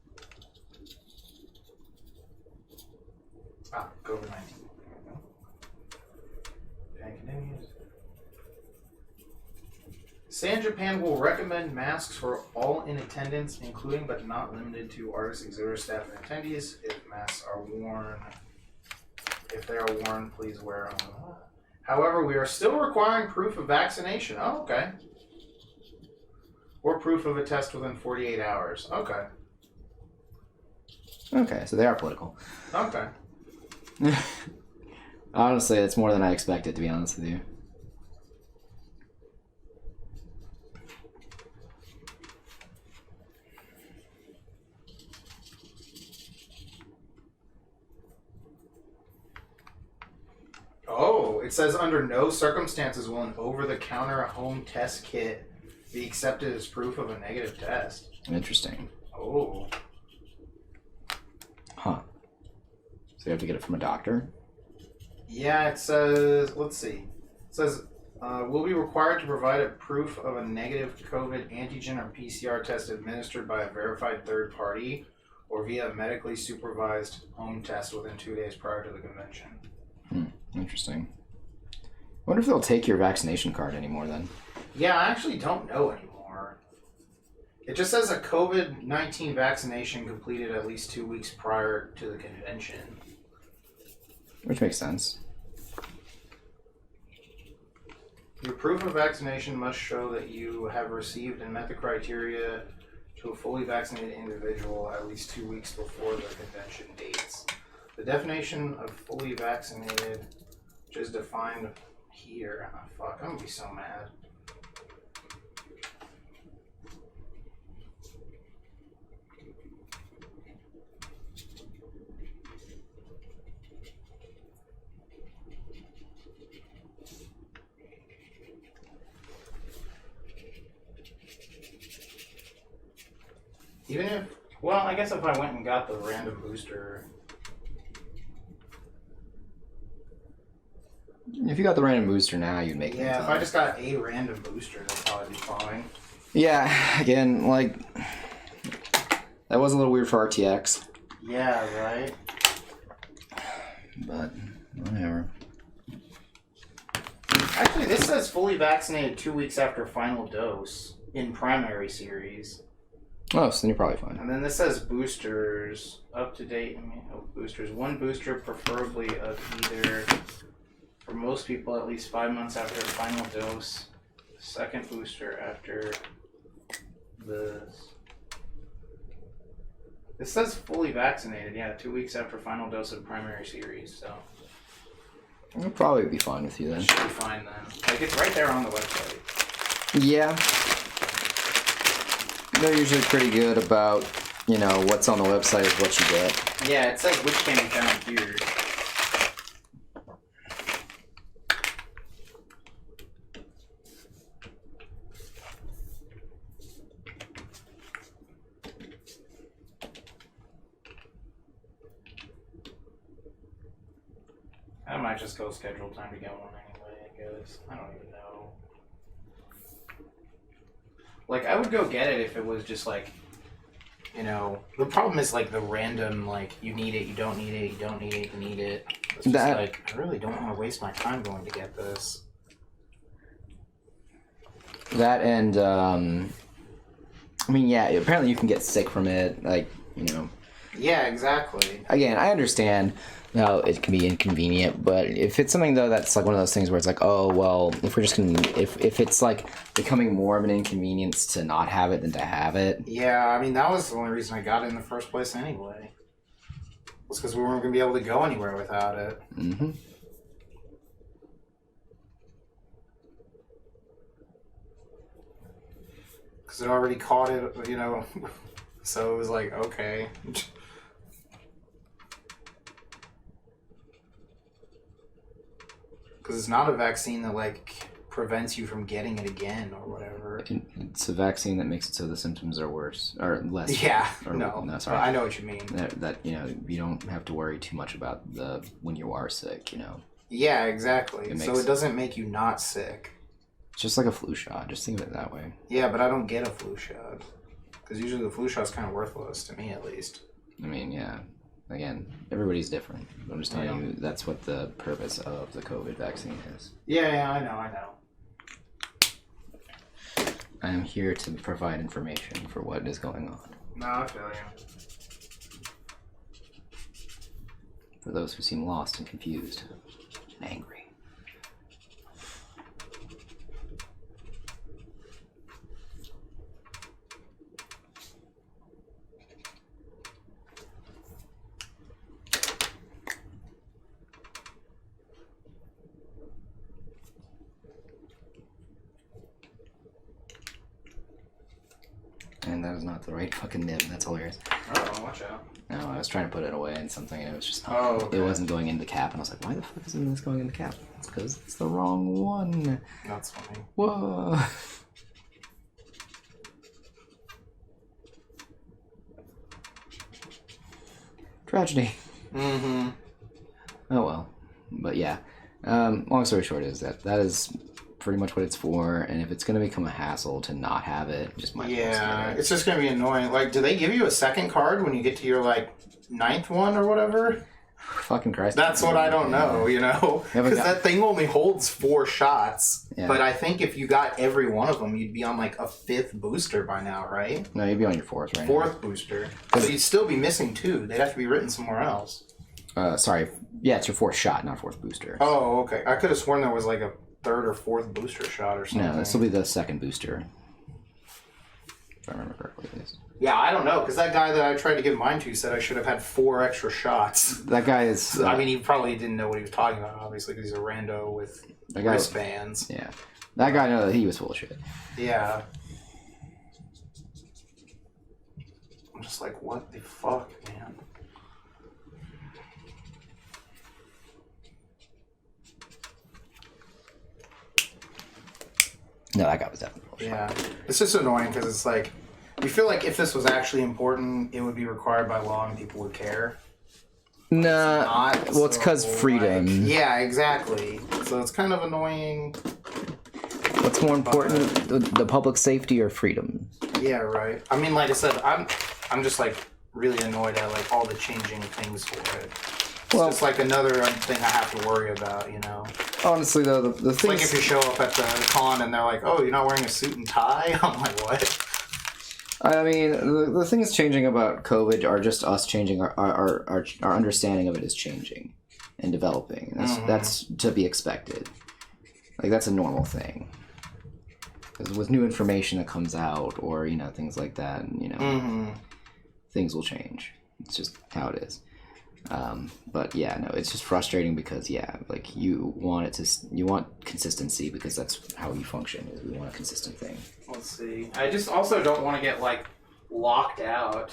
Speaker 3: COVID-19. And continues. San Japan will recommend masks for all in attendance, including but not limited to artists, exhibitors, staff, and attendees. If masks are worn, if they are worn, please wear them. However, we are still requiring proof of vaccination. Oh, okay. Or proof of a test within 48 hours. Okay.
Speaker 2: Okay, so they are political.
Speaker 3: Okay.
Speaker 2: Honestly, it's more than I expected, to be honest with you.
Speaker 3: Oh, it says under no circumstances will an over-the-counter home test kit be accepted as proof of a negative test.
Speaker 2: Interesting.
Speaker 3: Oh.
Speaker 2: Huh. So you have to get it from a doctor?
Speaker 3: Yeah, it says, let's see. It says, will be required to provide a proof of a negative COVID antigen or PCR test administered by a verified third party or via a medically supervised home test within 2 days prior to the convention.
Speaker 2: Interesting. I wonder if they'll take your vaccination card anymore then.
Speaker 3: Yeah, I actually don't know anymore. It just says a COVID-19 vaccination completed at least 2 weeks prior to the convention.
Speaker 2: Which makes sense.
Speaker 3: Your proof of vaccination must show that you have received and met the criteria to a fully vaccinated individual at least 2 weeks before the convention dates. The definition of fully vaccinated, which is defined here. Oh, fuck, I'm gonna be so mad. Even if, well, I guess if I went and got the random booster.
Speaker 2: If you got the random booster now, you'd make it.
Speaker 3: Yeah, if I just got a random booster, that'd probably be fine.
Speaker 2: Yeah, again, like, that was a little weird for RTX.
Speaker 3: Yeah, right?
Speaker 2: But, whatever.
Speaker 3: Actually, this says fully vaccinated 2 weeks after final dose in primary series.
Speaker 2: Oh, so then you're probably fine.
Speaker 3: And then this says boosters, up to date. Boosters. One booster, preferably of either, for most people, at least 5 months after the final dose. Second booster after this. This says fully vaccinated, yeah, 2 weeks after final dose of primary series, so.
Speaker 2: It'll probably be fine with you then.
Speaker 3: Should be fine then. Like, it's right there on the website.
Speaker 2: Yeah. They're usually pretty good about, you know, what's on the website is what you get.
Speaker 3: Yeah, it says which can be found here. might just go schedule time to get one anyway, I guess. I don't even know. Like, I would go get it if it was just like, you know, the problem is like the random, like, you need it, you don't need it, you don't need it, you need it. It's just like, I really don't want to waste my time going to get this.
Speaker 2: That and, I mean, yeah, apparently you can get sick from it, like, you know.
Speaker 1: Yeah, exactly.
Speaker 2: Again, I understand how it can be inconvenient, but if it's something, though, that's like one of those things where it's like, oh, well, if we're just going to, if it's like becoming more of an inconvenience to not have it than to have it.
Speaker 1: Yeah, I mean, that was the only reason I got it in the first place anyway. Was because we weren't going to be able to go anywhere without it.
Speaker 2: Mm-hmm.
Speaker 1: Because it already caught it, you know, so it was like, okay. Because it's not a vaccine that, like, prevents you from getting it again or whatever.
Speaker 2: It's a vaccine that makes it so the symptoms are worse, or less.
Speaker 1: Yeah,
Speaker 2: or,
Speaker 1: no,
Speaker 2: sorry.
Speaker 1: I know what you mean.
Speaker 2: That, you know, you don't have to worry too much about when you are sick, you know.
Speaker 1: Yeah, exactly. So it doesn't make you not sick.
Speaker 2: It's just like a flu shot. Just think of it that way.
Speaker 1: Yeah, but I don't get a flu shot. Because usually the flu shot's kind of worthless, to me at least.
Speaker 2: I mean, yeah. Again, everybody's different. I'm just telling you that's what the purpose of the COVID vaccine is.
Speaker 1: Yeah, I know.
Speaker 2: I am here to provide information for what is going on.
Speaker 1: No, I feel you.
Speaker 2: For those who seem lost and confused and angry. And that is not the right fucking nib. That's hilarious.
Speaker 1: Oh, watch out.
Speaker 2: No, I was trying to put it away in something, and it was just not.
Speaker 1: Oh, okay.
Speaker 2: It wasn't going in the cap, and I was like, "Why the fuck isn't this going in the cap?" It's because it's the wrong one.
Speaker 1: That's funny.
Speaker 2: Whoa. Tragedy.
Speaker 1: Mm-hmm.
Speaker 2: Oh well, but yeah. Long story short is that is pretty much what it's for, and if it's going to become a hassle to not have it, just might as well
Speaker 1: Yeah,
Speaker 2: get it.
Speaker 1: it's just going to be annoying. Like, do they give you a second card when you get to your, like, 9th one or whatever?
Speaker 2: Fucking Christ.
Speaker 1: That's what I don't know, you know? Because that thing only holds 4 shots. Yeah. But I think if you got every one of them, you'd be on, like, a 5th booster by now, right?
Speaker 2: No, you'd be on your 4th right
Speaker 1: 4th booster. So you'd still be missing 2. They'd have to be written somewhere else.
Speaker 2: Sorry. Yeah, it's your 4th shot, not 4th booster.
Speaker 1: Oh, okay. I could have sworn there was, like, a 3rd or 4th booster shot or something.
Speaker 2: No, this will be the 2nd booster. If I remember correctly, at least.
Speaker 1: Yeah, I don't know, because that guy that I tried to give mine to said I should have had 4 extra shots.
Speaker 2: That guy is...
Speaker 1: I mean, he probably didn't know what he was talking about, obviously, because he's a rando with wristbands.
Speaker 2: Yeah. That guy, no, he was full of shit.
Speaker 1: Yeah. I'm just like, what the fuck, man?
Speaker 2: No, that guy was definitely full of shit.
Speaker 1: Yeah. It's just annoying, because it's like, you feel like if this was actually important, it would be required by law and people would care.
Speaker 2: Nah, well, it's because freedom.
Speaker 1: Like, yeah, exactly. So it's kind of annoying.
Speaker 2: What's more important, the public safety or freedom?
Speaker 1: Yeah, right. I mean, like I said, I'm just like really annoyed at like all the changing things for it. It's just like another thing I have to worry about, you know.
Speaker 2: Honestly, though, the thing
Speaker 1: like if you show up at the con and they're like, "Oh, you're not wearing a suit and tie," I'm like, "What?"
Speaker 2: I mean, the things changing about COVID are just us changing our understanding of it is changing and developing. That's to be expected. Like, that's a normal thing. Because with new information that comes out, or, you know, things like that, you know, things will change. It's just how it is. But yeah, no, it's just frustrating because, yeah, like, you want consistency because that's how you function, is we want a consistent thing.
Speaker 3: Let's see. I just also don't want to get, like, locked out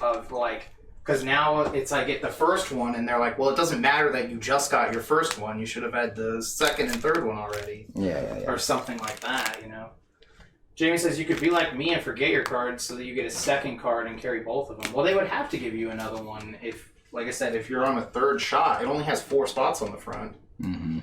Speaker 3: of, like, because now it's like get the first one and they're like, well, it doesn't matter that you just got your first one. You should have had the second and third one already.
Speaker 2: Yeah.
Speaker 3: Or something like that, you know. Jamie says you could be like me and forget your cards so that you get a second card and carry both of them. Well, they would have to give you another one if
Speaker 1: like I said, if you're on a third shot, it only has 4 spots on the front.
Speaker 2: Mm-hmm.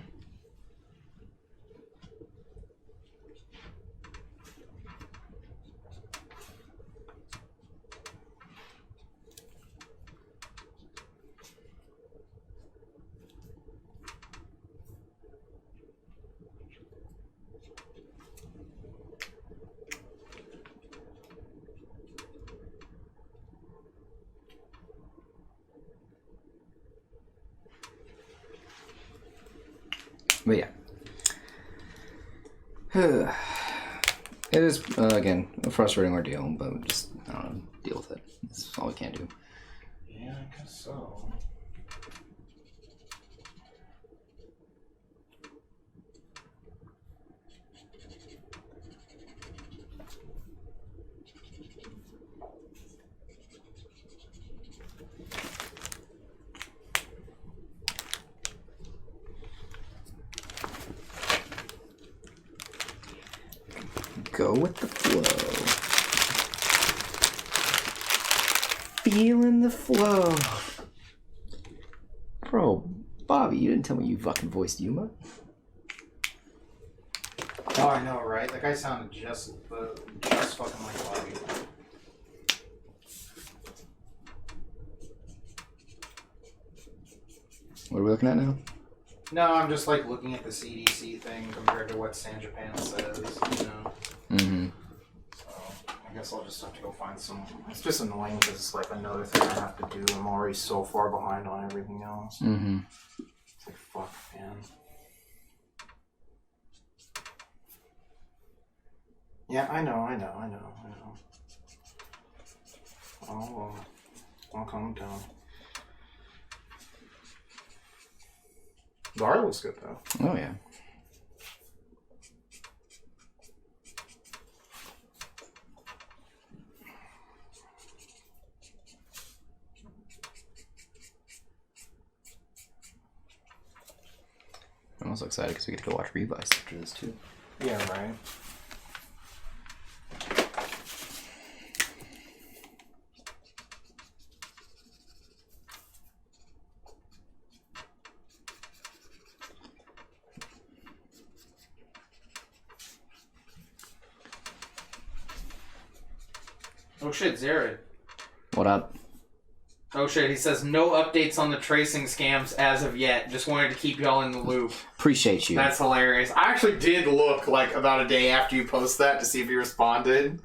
Speaker 2: But yeah. It is, again, a frustrating ordeal, but just, I don't know, deal with it. That's all we can do.
Speaker 1: Yeah, I guess so.
Speaker 2: Go with the flow. Feeling the flow. Bro, Bobby, you didn't tell me you fucking voiced Yuma.
Speaker 3: Oh, I know, right? That guy sounded just fucking like Bobby.
Speaker 2: What are we looking at now?
Speaker 3: No, I'm just like looking at the CDC thing compared to what San Japan says, you know.
Speaker 2: Mm-hmm.
Speaker 3: So I guess I'll just have to go find some. It's just annoying because it's like another thing I have to do. I'm already so far behind on everything else.
Speaker 2: Mm-hmm.
Speaker 3: It's like, fuck, man. Yeah, I know. I'll calm down.
Speaker 1: The art looks good, though.
Speaker 2: Oh, yeah. I'm also excited because we get to go watch Revice after this, too.
Speaker 1: Yeah, right.
Speaker 3: Oh shit, Zared.
Speaker 2: What up?
Speaker 3: Oh shit, he says no updates on the tracing scams as of yet. Just wanted to keep y'all in the loop.
Speaker 2: Appreciate you.
Speaker 1: That's hilarious. I actually did look like about a day after you post that to see if he responded.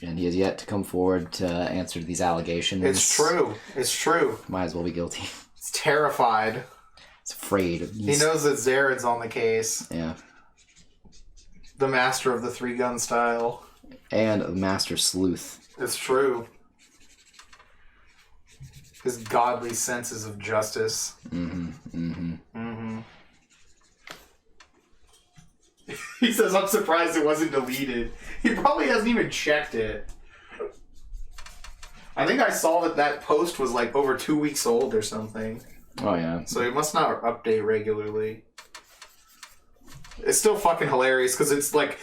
Speaker 2: And he has yet to come forward to answer these allegations.
Speaker 1: It's true. It's true.
Speaker 2: Might as well be guilty.
Speaker 1: It's terrified.
Speaker 2: It's afraid.
Speaker 1: He knows that Zared's on the case.
Speaker 2: Yeah.
Speaker 1: The master of the 3-gun style.
Speaker 2: And a master sleuth.
Speaker 1: It's true. His godly senses of justice.
Speaker 2: Mm-hmm. Mm-hmm.
Speaker 1: Mm-hmm. He says, I'm surprised it wasn't deleted. He probably hasn't even checked it. I think I saw that that post was like over 2 weeks old or something.
Speaker 2: Oh, yeah.
Speaker 1: So he must not update regularly. It's still fucking hilarious because it's like,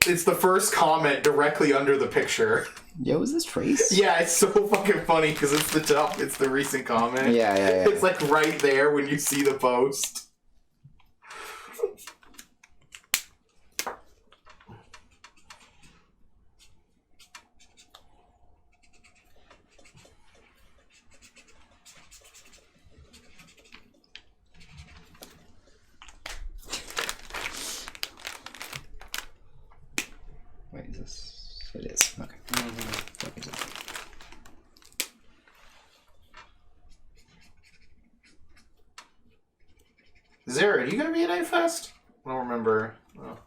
Speaker 1: it's the first comment directly under the picture.
Speaker 2: Yo, is this Trace?
Speaker 1: Yeah, it's so fucking funny because it's the top, it's the recent comment.
Speaker 2: Yeah.
Speaker 1: It's like right there when you see the post.
Speaker 2: Wait, is this? It is. Okay.
Speaker 1: Zared, are you gonna be at A-Fest? I don't remember. Oh.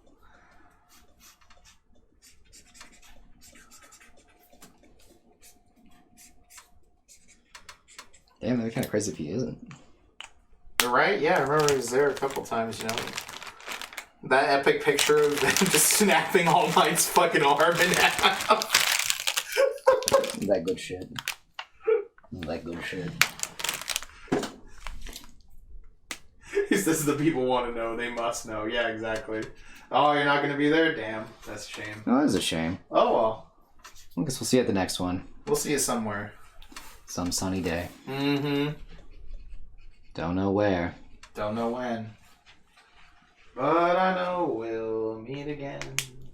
Speaker 2: Damn, that'd be kind of crazy if he isn't.
Speaker 1: You're right? Yeah, I remember he was there a couple times, you know. That epic picture of them just snapping All Might's fucking arm in half.
Speaker 2: That good shit. That good shit.
Speaker 1: He says the people want to know, they must know. Yeah, exactly. Oh, you're not going to be there? Damn, that's a shame.
Speaker 2: Oh, that is a shame.
Speaker 1: Oh, well.
Speaker 2: I guess we'll see you at the next one.
Speaker 1: We'll see you somewhere.
Speaker 2: Some sunny day.
Speaker 1: Mm-hmm.
Speaker 2: Don't know where.
Speaker 1: Don't know when. But I know we'll meet again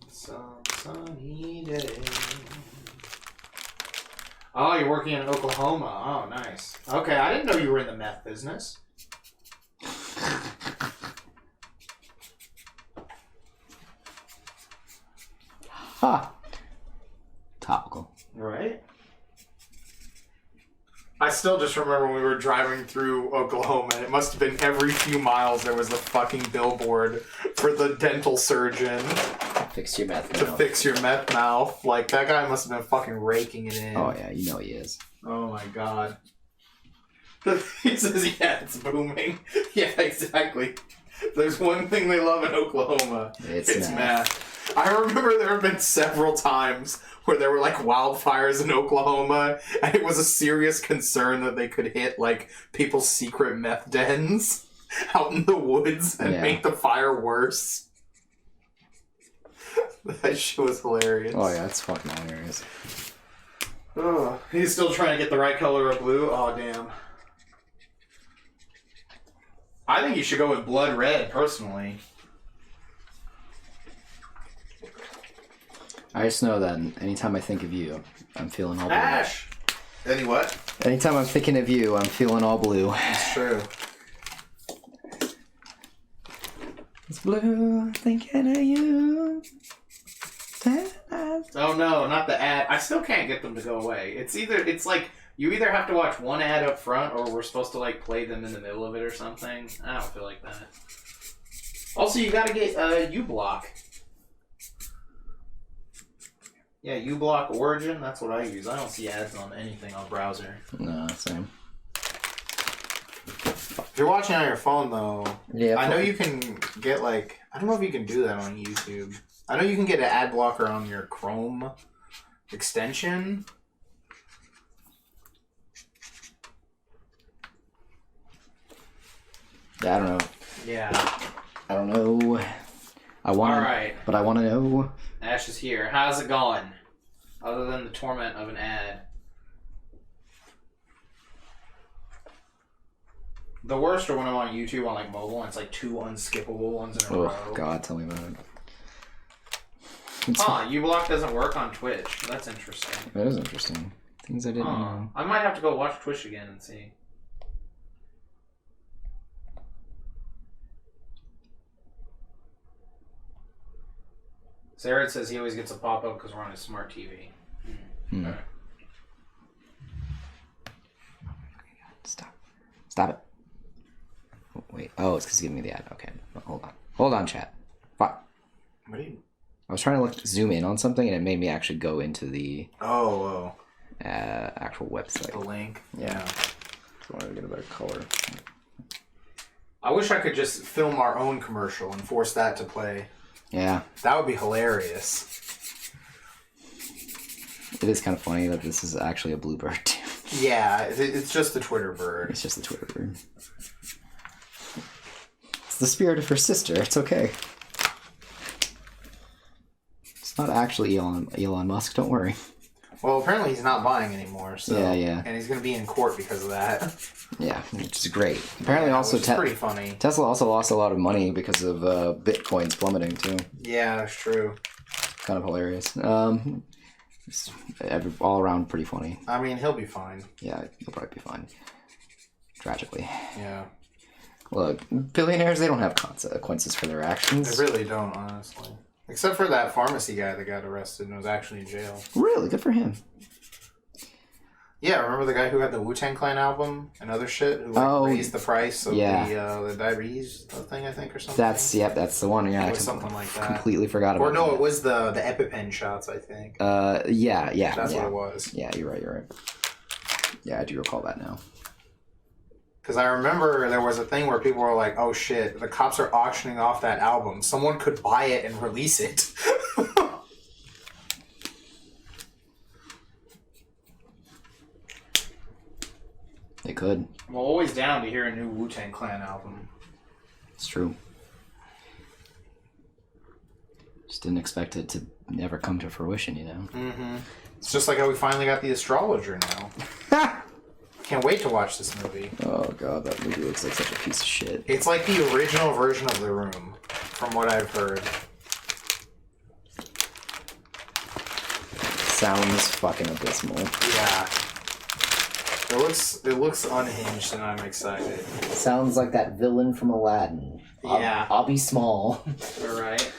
Speaker 1: some sunny day. Oh, you're working in Oklahoma. Oh, nice. Okay, I didn't know you were in the meth business.
Speaker 2: Ha! Topical.
Speaker 1: Right? I still just remember when we were driving through Oklahoma, and it must have been every few miles there was a fucking billboard for the dental surgeon
Speaker 2: Fix your meth
Speaker 1: to
Speaker 2: mouth.
Speaker 1: fix your meth mouth. Like, that guy must have been fucking raking it in.
Speaker 2: Oh, yeah, you know he is.
Speaker 1: Oh my god. He says, yeah, it's booming. Yeah, exactly. There's one thing they love in Oklahoma. It's meth. I remember there have been several times where there were like wildfires in Oklahoma, and it was a serious concern that they could hit like people's secret meth dens out in the woods and make the fire worse. That shit was hilarious.
Speaker 2: Oh yeah, it's fucking hilarious.
Speaker 1: Oh, he's still trying to get the right color of blue? Oh, damn. I think you should go with blood red, personally.
Speaker 2: I just know that anytime I think of you, I'm feeling all blue.
Speaker 1: Ash! Any what?
Speaker 2: Anytime I'm thinking of you, I'm feeling all blue.
Speaker 1: That's true.
Speaker 2: It's blue, thinking of you.
Speaker 1: Oh no, not the ad. I still can't get them to go away. It's like, you either have to watch one ad up front, or we're supposed to like play them in the middle of it or something. I don't feel like that. Also, you gotta get U-Block. Yeah, U-Block Origin, that's what I use. I don't see ads on anything on browser.
Speaker 2: No, same.
Speaker 1: If you're watching on your phone, though,
Speaker 2: Yeah,
Speaker 1: I know you can get, like... I don't know if you can do that on YouTube. I know you can get an ad blocker on your Chrome extension.
Speaker 2: Yeah, I don't know.
Speaker 1: Yeah.
Speaker 2: I don't know. I want.
Speaker 1: Alright.
Speaker 2: But I want to know.
Speaker 1: Ash is here. How's it going? Other than the torment of an ad. The worst are when I'm on YouTube on like mobile and it's like 2 unskippable ones in a row.
Speaker 2: Oh God, tell me about it.
Speaker 1: Huh, U-Block doesn't work on Twitch. That's interesting.
Speaker 2: That is interesting. Things I didn't know.
Speaker 1: I might have to go watch Twitch again and see. Sarah says he always gets a pop-up because we're on his smart TV.
Speaker 2: Hmm.
Speaker 1: Okay.
Speaker 2: Stop it. Oh, wait. Oh, it's because he's giving me the ad. Okay. Hold on. Hold on, chat. Fuck.
Speaker 1: What are you...
Speaker 2: I was trying to zoom in on something, and it made me actually go into the actual website.
Speaker 1: The link.
Speaker 2: Yeah. I wanted to get a better color.
Speaker 1: I wish I could just film our own commercial and force that to play.
Speaker 2: Yeah.
Speaker 1: That would be hilarious.
Speaker 2: It is kind of funny that this is actually a bluebird, too.
Speaker 1: Yeah, it's just the Twitter bird.
Speaker 2: It's just the Twitter bird. It's the spirit of her sister. It's okay. It's not actually Elon Musk. Don't worry.
Speaker 1: Well, apparently he's not buying anymore. So
Speaker 2: Yeah.
Speaker 1: And he's going to be in court because of that.
Speaker 2: Yeah, which is great. Apparently, also
Speaker 1: which is pretty funny.
Speaker 2: Tesla also lost a lot of money because of Bitcoin's plummeting too.
Speaker 1: Yeah, that's true.
Speaker 2: Kind of hilarious. It's all around pretty funny.
Speaker 1: I mean, he'll be fine.
Speaker 2: Yeah, he'll probably be fine. Tragically.
Speaker 1: Yeah.
Speaker 2: Look, billionaires, they don't have consequences for their actions.
Speaker 1: They really don't, honestly. Except for that pharmacy guy that got arrested and was actually in jail.
Speaker 2: Really? Good for him.
Speaker 1: Yeah, remember the guy who had the Wu-Tang Clan album and other shit? Who raised the price of the diabetes thing, I think, or something?
Speaker 2: That's the one, yeah.
Speaker 1: It was something like that.
Speaker 2: Completely forgot about
Speaker 1: Or no,
Speaker 2: that.
Speaker 1: it was the EpiPen shots, I think.
Speaker 2: Yeah.
Speaker 1: That's what it was.
Speaker 2: Yeah, you're right. Yeah, I do recall that now.
Speaker 1: Because I remember there was a thing where people were like, oh shit, the cops are auctioning off that album. Someone could buy it and release it.
Speaker 2: They could.
Speaker 1: I'm always down to hear a new Wu-Tang Clan album.
Speaker 2: It's true. Just didn't expect it to never come to fruition, you know?
Speaker 1: Mm-hmm. It's just like how we finally got the astrologer now. Can't wait to watch this movie.
Speaker 2: Oh god, that movie looks like such a piece of shit.
Speaker 1: It's like the original version of The Room, from what I've heard.
Speaker 2: Sounds fucking abysmal.
Speaker 1: Yeah. It looks unhinged, and I'm excited.
Speaker 2: Sounds like that villain from Aladdin.
Speaker 1: Yeah.
Speaker 2: I'll be small.
Speaker 1: All right.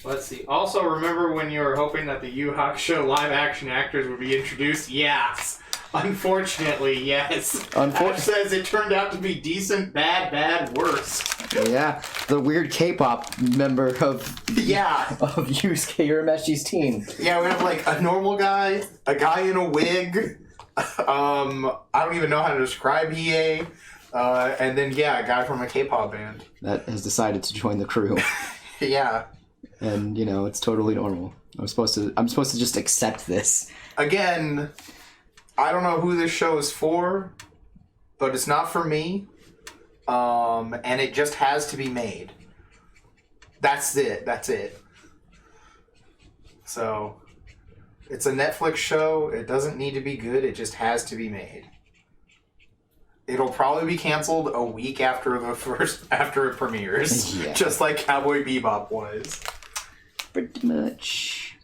Speaker 1: Let's see. Also, remember when you were hoping that the Yu Hakusho live-action actors would be introduced? Yes. Unfortunately, yes. Ash says it turned out to be decent, bad, worse.
Speaker 2: Yeah, the weird K-pop member of Yusuke Urameshi's team.
Speaker 1: Yeah, we have like a normal guy, a guy in a wig. I don't even know how to describe Hiei. And then a guy from a K-pop band
Speaker 2: that has decided to join the crew.
Speaker 1: Yeah.
Speaker 2: And it's totally normal. I'm supposed to just accept this.
Speaker 1: Again, I don't know who this show is for, but it's not for me. And it just has to be made. That's it. So, it's a Netflix show. It doesn't need to be good. It just has to be made. It'll probably be canceled a week after it premieres. Yeah. Just like Cowboy Bebop was.
Speaker 2: Pretty much.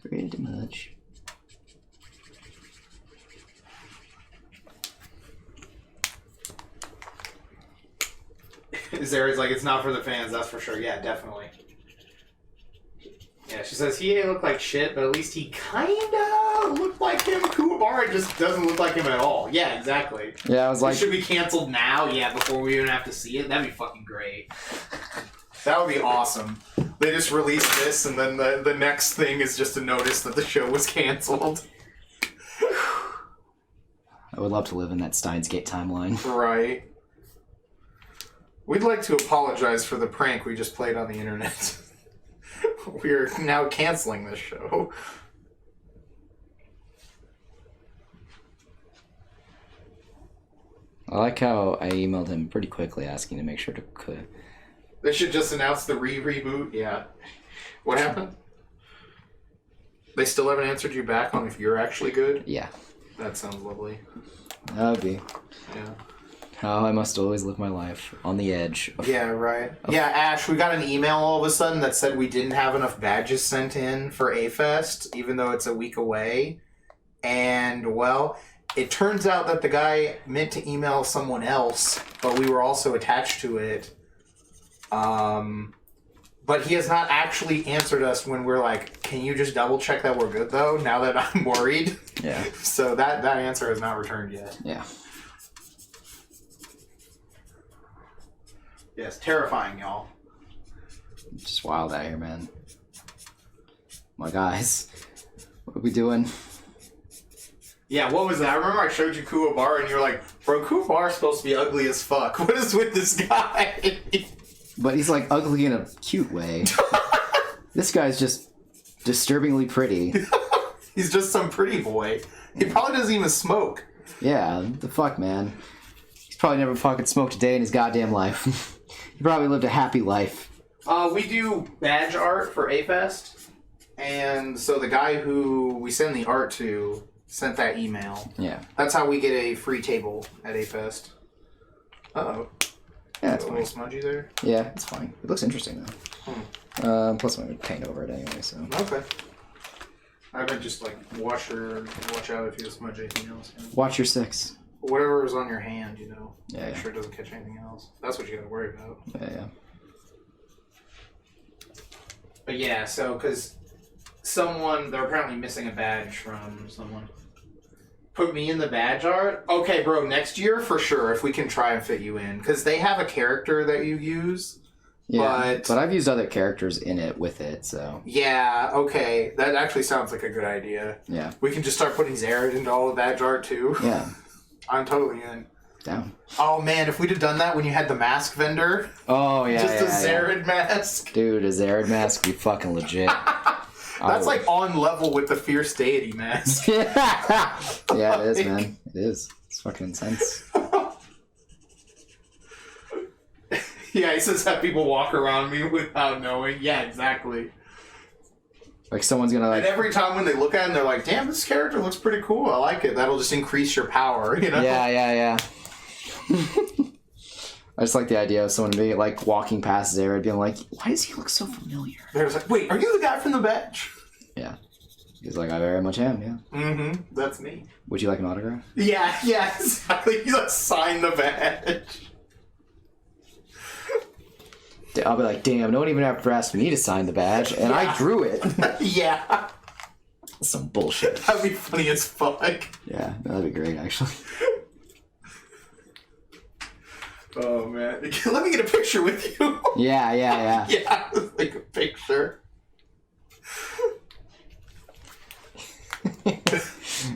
Speaker 1: Zara's like, it's not for the fans, that's for sure. Yeah, definitely. Yeah, she says he looked like shit, but at least he kinda looked like him. Kuwabara just doesn't look like him at all. Yeah, exactly.
Speaker 2: Yeah, I was like...
Speaker 1: It should be canceled now, before we even have to see it. That'd be fucking great. That would be awesome. They just release this, and then the next thing is just a notice that the show was canceled.
Speaker 2: I would love to live in that Steins Gate timeline.
Speaker 1: Right. We'd like to apologize for the prank we just played on the internet. We're now canceling this show.
Speaker 2: I like how I emailed him pretty quickly asking to make sure to...
Speaker 1: They should just announce the reboot. Yeah. What happened? They still haven't answered you back on if you're actually good?
Speaker 2: Yeah.
Speaker 1: That sounds lovely.
Speaker 2: That would be.
Speaker 1: Yeah.
Speaker 2: How I must always live my life on the edge.
Speaker 1: Yeah, right. Yeah, Ash, we got an email all of a sudden that said we didn't have enough badges sent in for A-Fest, even though it's a week away. And, well, it turns out that the guy meant to email someone else, but we were also attached to it. But he has not actually answered us when we're like, can you just double check that we're good, though, now that I'm worried?
Speaker 2: Yeah.
Speaker 1: So that answer has not returned yet.
Speaker 2: Yeah.
Speaker 1: Yes, terrifying, y'all.
Speaker 2: Just wild out here, man. My guys, what are we doing?
Speaker 1: Yeah, what was that? I remember I showed you Kuwabara and you were like, bro, Kuwabara's supposed to be ugly as fuck. What is with this guy?
Speaker 2: But he's like ugly in a cute way. This guy's just disturbingly pretty.
Speaker 1: He's just some pretty boy. He probably doesn't even smoke.
Speaker 2: Yeah, the fuck, man. He's probably never fucking smoked a day in his goddamn life. He probably lived a happy life.
Speaker 1: We do badge art for A-Fest. And so the guy who we send the art to sent that email.
Speaker 2: Yeah.
Speaker 1: That's how we get a free table at A-Fest. Uh-oh.
Speaker 2: Yeah, it's
Speaker 1: a little smudgy there.
Speaker 2: Yeah, it's fine. It looks interesting, though. Plus I'm going to paint over it anyway, so...
Speaker 1: Okay. I could just, watch out if you smudge anything else.
Speaker 2: Watch your six.
Speaker 1: Whatever is on your hand,
Speaker 2: Yeah,
Speaker 1: Make sure it doesn't catch anything else. That's what you gotta worry about.
Speaker 2: Yeah.
Speaker 1: But yeah, so, because they're apparently missing a badge from someone. Put me in the badge art? Okay, bro, next year for sure, if we can try and fit you in. Because they have a character that you use.
Speaker 2: Yeah, but I've used other characters in it with it, so...
Speaker 1: Yeah, okay. That actually sounds like a good idea.
Speaker 2: Yeah.
Speaker 1: We can just start putting Zared into all the badge art, too.
Speaker 2: Yeah.
Speaker 1: I'm totally in.
Speaker 2: Down.
Speaker 1: Oh, man, if we'd have done that when you had the mask vendor.
Speaker 2: Oh, yeah,
Speaker 1: Just a Zared mask.
Speaker 2: Dude, a Zared mask would be fucking legit.
Speaker 1: That's on level with the Fierce Deity mask.
Speaker 2: Yeah, it is, man. It is. It's fucking intense.
Speaker 1: Yeah, he says have people walk around me without knowing. Yeah, exactly.
Speaker 2: Like someone's gonna
Speaker 1: And
Speaker 2: like.
Speaker 1: every time when they look at it, they're like, "Damn, this character looks pretty cool. I like it." That'll just increase your power, you know?
Speaker 2: Yeah. I just like the idea of someone being like walking past Zara being like, "Why does he look so familiar?"
Speaker 1: They're just like, "Wait, are you the guy from the badge?"
Speaker 2: Yeah. He's like, "I very much am." Yeah.
Speaker 1: Mm-hmm. That's me.
Speaker 2: Would you like an autograph?
Speaker 1: Yeah, exactly. You like sign the badge.
Speaker 2: I'll be like, "Damn, no one even ever asked me to sign the badge, and I drew it."
Speaker 1: Yeah.
Speaker 2: Some bullshit.
Speaker 1: That'd be funny as fuck.
Speaker 2: Yeah, that'd be great, actually.
Speaker 1: Oh man, let me get a picture with you.
Speaker 2: Yeah.
Speaker 1: Yeah, like a picture.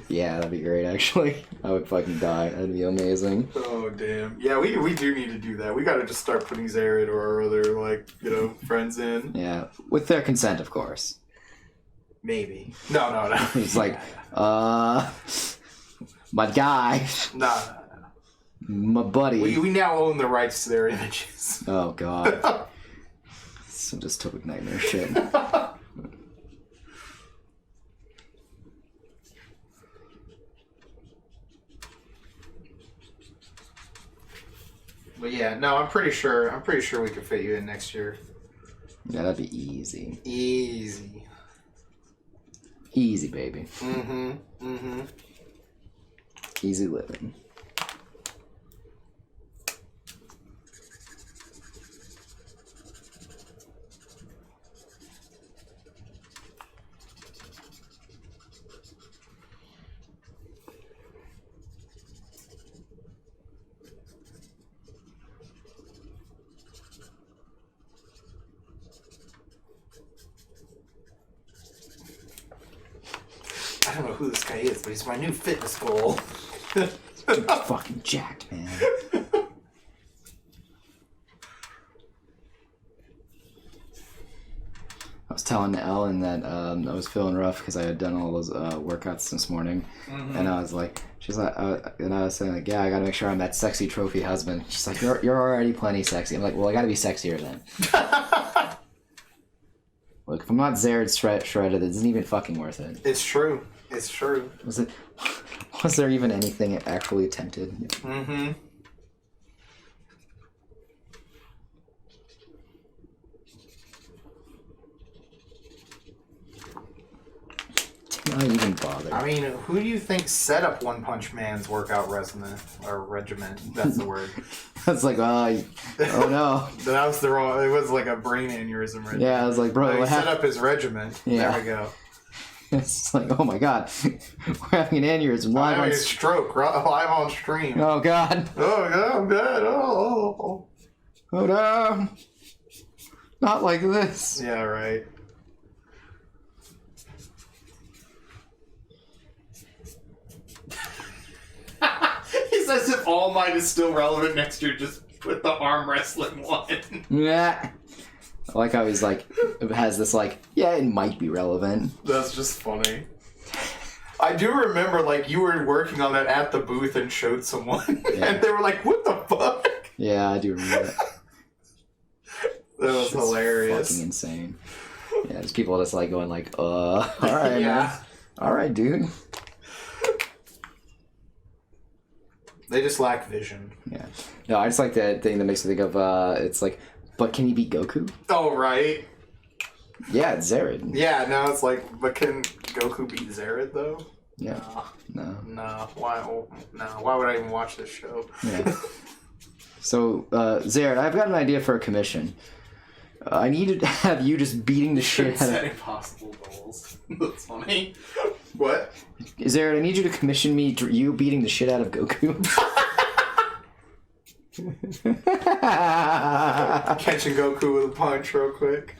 Speaker 2: Yeah, that'd be great, actually. I would fucking die. That'd be amazing.
Speaker 1: Oh damn. Yeah, we do need to do that. We gotta just start putting Zared or our other friends in.
Speaker 2: Yeah, with their consent, of course.
Speaker 1: Maybe. No.
Speaker 2: He's like, my guy,
Speaker 1: No.
Speaker 2: my buddy.
Speaker 1: We now own the rights to their images.
Speaker 2: Oh god. Some dystopic nightmare shit.
Speaker 1: But yeah, no, I'm pretty sure we could fit you in next year.
Speaker 2: Yeah, that'd be easy.
Speaker 1: Easy.
Speaker 2: Easy, baby.
Speaker 1: Mm-hmm.
Speaker 2: Easy living.
Speaker 1: I don't know who this guy is, but he's my new fitness goal.
Speaker 2: Dude's fucking jacked, man. I was telling Ellen that I was feeling rough because I had done all those workouts this morning, and I was like, she's like, and I was saying like, yeah, I gotta make sure I'm that sexy trophy husband. She's like, you're already plenty sexy. I'm like, well, I gotta be sexier then. Look, if I'm not Zared shredded, it isn't even fucking worth it.
Speaker 1: It's true. It's true.
Speaker 2: Was there even anything actually attempted?
Speaker 1: Mm-hmm.
Speaker 2: Did I even bother?
Speaker 1: I mean, who do you think set up One Punch Man's workout regiment? That's the word.
Speaker 2: It's like, oh no.
Speaker 1: That was the wrong. It was like a brain aneurysm. Regiment.
Speaker 2: Yeah, I was like, bro,
Speaker 1: he
Speaker 2: what
Speaker 1: set
Speaker 2: happened?
Speaker 1: up his regiment.
Speaker 2: Yeah.
Speaker 1: There we go.
Speaker 2: It's like, oh my god, we're having an aneurysm
Speaker 1: I'm
Speaker 2: live
Speaker 1: having
Speaker 2: on.
Speaker 1: a stroke live on stream.
Speaker 2: Oh god.
Speaker 1: Oh god, I'm dead. Oh.
Speaker 2: Oh no. Not like this.
Speaker 1: Yeah, right. He says if All Might is still relevant next year, just put the arm wrestling one.
Speaker 2: Yeah. I like how he's like, it has this like, yeah, it might be relevant.
Speaker 1: That's just funny. I do remember, like, you were working on that at the booth and showed someone, and they were like, what the fuck?
Speaker 2: Yeah, I do remember that.
Speaker 1: That was
Speaker 2: It's
Speaker 1: hilarious.
Speaker 2: fucking insane. Yeah, there's people just like going like, alright, man.
Speaker 1: Yeah.
Speaker 2: Alright, dude.
Speaker 1: They just lack vision.
Speaker 2: Yeah. No, I just like that thing that makes me think of, it's like, but can he beat Goku?
Speaker 1: Oh, right.
Speaker 2: Yeah, it's Zared.
Speaker 1: Yeah, now it's like, but can Goku beat Zared, though?
Speaker 2: Yeah. No.
Speaker 1: No. Why? No. Why would I even watch this show?
Speaker 2: Yeah. So, Zared, I've got an idea for a commission. I need to have you just beating the shit out of...
Speaker 1: Setting possible goals. That's funny. What?
Speaker 2: Zared, I need you to commission me you beating the shit out of Goku.
Speaker 1: Catching Goku with a punch real quick.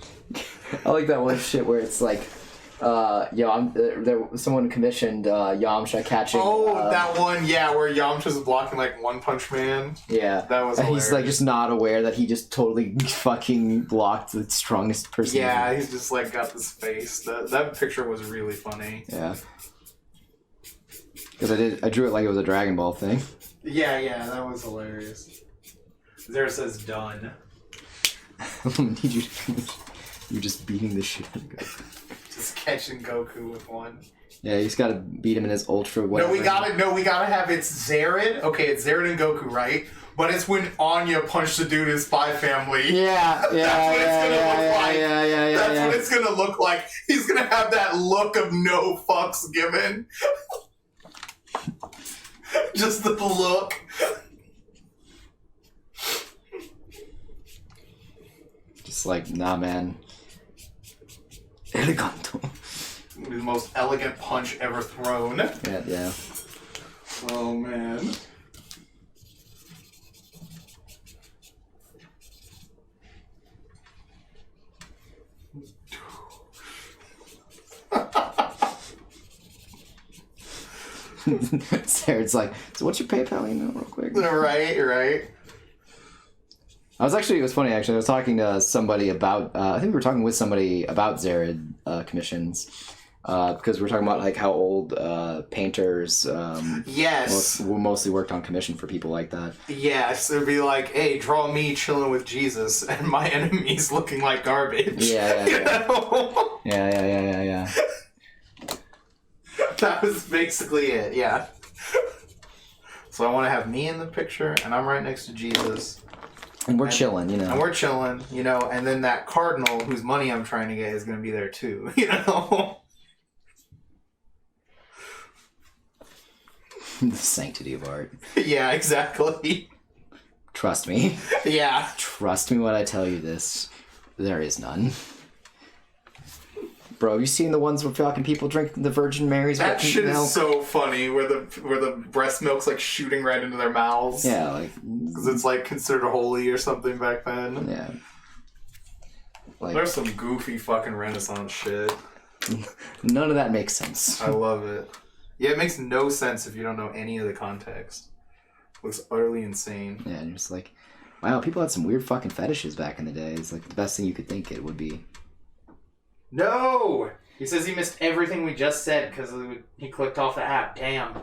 Speaker 2: I like that one shit where it's like, someone commissioned Yamcha catching.
Speaker 1: That one, yeah, where Yamcha's blocking like One Punch Man.
Speaker 2: Yeah,
Speaker 1: that was.
Speaker 2: And
Speaker 1: hilarious.
Speaker 2: he's like just not aware that he just totally fucking blocked the strongest person.
Speaker 1: Yeah, he's just like got this face. That picture was really funny.
Speaker 2: Yeah, because I drew it like it was a Dragon Ball thing.
Speaker 1: Yeah, that was hilarious. There says done.
Speaker 2: I need you to. You're just beating the shit out of Goku.
Speaker 1: Just catching Goku with one.
Speaker 2: Yeah, he's got to beat him in his ultra.
Speaker 1: No, we gotta have it's Zared. Okay, it's Zared and Goku, right? But it's when Anya punched the dude in Spy Family.
Speaker 2: Yeah.
Speaker 1: That's what it's gonna look like. He's gonna have that look of no fucks given. Just the look.
Speaker 2: Just like, nah, man. Eleganto.
Speaker 1: The most elegant punch ever thrown.
Speaker 2: Yeah.
Speaker 1: Oh, man.
Speaker 2: Sarah's like, so what's your PayPal email real quick?
Speaker 1: Right.
Speaker 2: It was funny actually. I was talking to somebody about, I think we were talking with somebody about Zared commissions. Because we're talking about like how old painters
Speaker 1: Yes.
Speaker 2: mostly worked on commission for people like that.
Speaker 1: Yes, it'd be like, hey, draw me chilling with Jesus and my enemies looking like garbage.
Speaker 2: Yeah.
Speaker 1: You know?
Speaker 2: Yeah.
Speaker 1: That was basically it, yeah. So I want to have me in the picture, and I'm right next to Jesus.
Speaker 2: And we're chilling, you know.
Speaker 1: And we're chilling, you know, and then that cardinal whose money I'm trying to get is going to be there too, you know?
Speaker 2: The sanctity of art.
Speaker 1: Yeah, exactly.
Speaker 2: Trust me.
Speaker 1: Yeah.
Speaker 2: Trust me when I tell you this. There is none. Bro, you seen the ones where fucking people drink the Virgin Mary's?
Speaker 1: That shit
Speaker 2: milk?
Speaker 1: is so funny, where the breast milk's like shooting right into their mouths.
Speaker 2: Yeah, like...
Speaker 1: Because it's like considered holy or something back then.
Speaker 2: Yeah. Like,
Speaker 1: There's some goofy fucking Renaissance shit.
Speaker 2: none of that makes sense.
Speaker 1: I love it. Yeah, it makes no sense if you don't know any of the context. Looks utterly insane.
Speaker 2: Yeah, and you're just like, wow, people had some weird fucking fetishes back in the day. It's like the best thing you could think it would be.
Speaker 1: No! He says he missed everything we just said because he clicked off the app. Damn.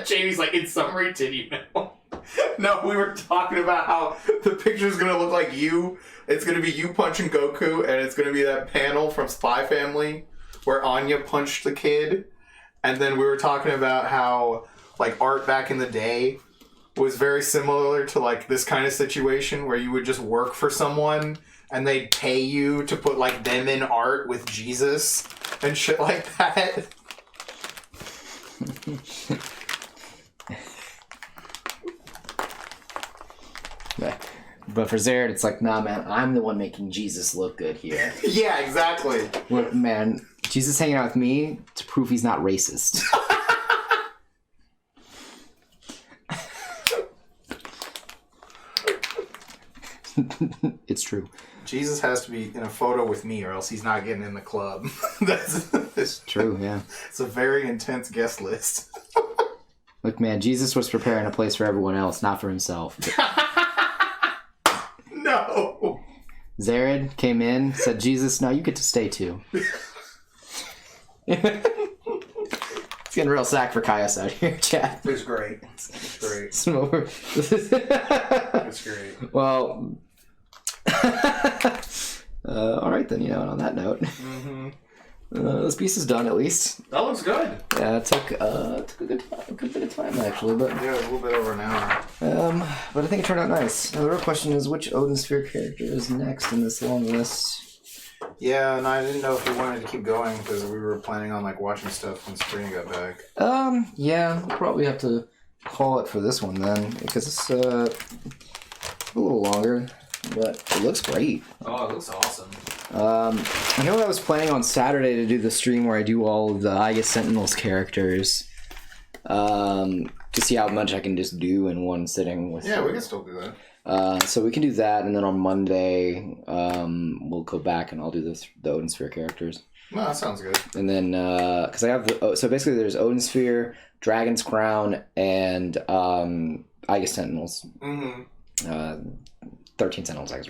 Speaker 1: Jamie's like, in summary, titty mail. No, we were talking about how the picture's going to look like you. It's going to be you punching Goku, and it's going to be that panel from Spy Family where Anya punched the kid. And then we were talking about how, like, art back in the day was very similar to, like, this kind of situation where you would just work for someone and they'd pay you to put, like, them in art with Jesus and shit like that.
Speaker 2: But for Zared, it's like, nah, man, I'm the one making Jesus look good here.
Speaker 1: Yeah, exactly.
Speaker 2: Look, man, Jesus hanging out with me to prove he's not racist. It's true.
Speaker 1: Jesus has to be in a photo with me or else he's not getting in the club. That's
Speaker 2: True, yeah.
Speaker 1: It's a very intense guest list.
Speaker 2: Look, man, Jesus was preparing a place for everyone else, not for himself.
Speaker 1: No!
Speaker 2: Zared came in, said, Jesus, no, you get to stay too. It's getting real sacrifice out here, chat.
Speaker 1: It's great. It's great.
Speaker 2: Smoker.
Speaker 1: It's great.
Speaker 2: Well, all right then. You know, and on that note, this piece is done at least.
Speaker 1: That looks good.
Speaker 2: Yeah, it took a good bit of time actually, but
Speaker 1: Yeah, a little bit over an hour.
Speaker 2: but I think it turned out nice. Now the real question is, which Odin Sphere character is next in this long list?
Speaker 1: Yeah, and I didn't know if we wanted to keep going because we were planning on like watching stuff when Sabrina got back.
Speaker 2: Yeah, we'll probably have to call it for this one then, because it's a little longer, but it looks great.
Speaker 1: Oh, it looks awesome.
Speaker 2: I know I was planning on Saturday to do the stream where I do all of the I Guess Sentinels characters, to see how much I can just do in one sitting. With
Speaker 1: Yeah, we can still do that.
Speaker 2: so we can do that, and then on Monday, we'll go back and I'll do the Odin Sphere characters.
Speaker 1: No, that sounds good.
Speaker 2: And then, because I have so basically there's Odin Sphere, Dragon's Crown, and I Guess Sentinels. 13 Sentinels, I guess.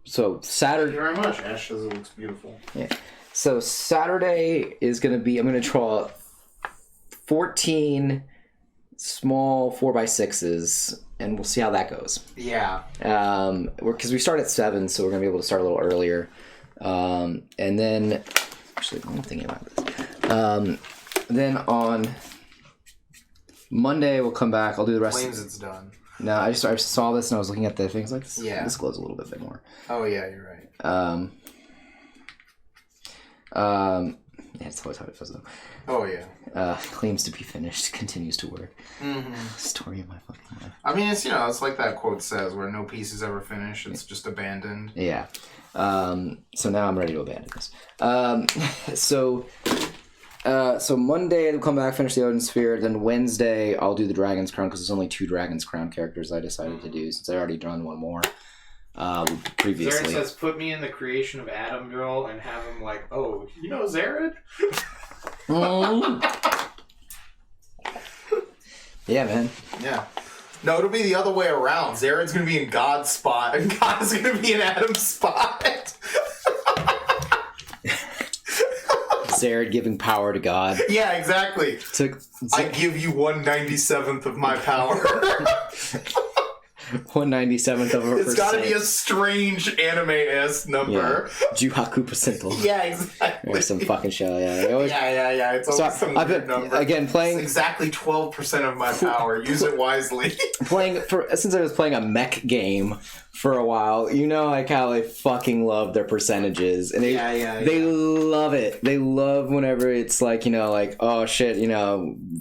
Speaker 2: So Saturday.
Speaker 1: Thank you very much. Ash says it looks beautiful.
Speaker 2: Yeah. So Saturday is going to be, I'm going to draw 14 small 4x6s, and we'll see how that goes.
Speaker 1: Yeah.
Speaker 2: Because we start at 7, so we're gonna be able to start a little earlier. And then, actually, I'm thinking about this. Then on Monday we'll come back. I'll do the rest.
Speaker 1: Claims it's done.
Speaker 2: No, I saw this and I was looking at the things like this.
Speaker 1: Yeah.
Speaker 2: This glows a little bit more.
Speaker 1: Oh yeah, you're right.
Speaker 2: Yeah, it's always how it feels though.
Speaker 1: Oh yeah.
Speaker 2: Claims to be finished, continues to work.
Speaker 1: Mm-hmm.
Speaker 2: Story of my fucking life.
Speaker 1: I mean, it's it's like that quote says, where no piece is ever finished. It's just abandoned.
Speaker 2: Yeah. So now I'm ready to abandon this. So Monday I'll come back, finish the Odin Sphere. Then Wednesday I'll do the Dragon's Crown because there's only 2 Dragon's Crown characters I decided to do since I already done one more previously.
Speaker 3: Zared says, put me in the creation of Adam Girl and have him like, oh, you know Zared?
Speaker 2: Yeah, man.
Speaker 1: Yeah. No, it'll be the other way around. Zared's gonna be in God's spot, and God is gonna be in Adam's spot.
Speaker 2: Zared giving power to God.
Speaker 1: Yeah, exactly. I give you 1/97th of my power.
Speaker 2: 1/97th of a percent.
Speaker 1: It's gotta be a strange anime-esque number.
Speaker 2: Yeah. Juhaku percentile.
Speaker 1: Yeah, exactly.
Speaker 2: Or some fucking show, yeah. Always,
Speaker 1: yeah. It's always some weird number.
Speaker 2: Again, playing...
Speaker 1: It's exactly 12% of my power. Use it wisely.
Speaker 2: Since I was playing a mech game for a while, you know like how they fucking love their percentages. And they love it. They love whenever it's like, like, oh shit,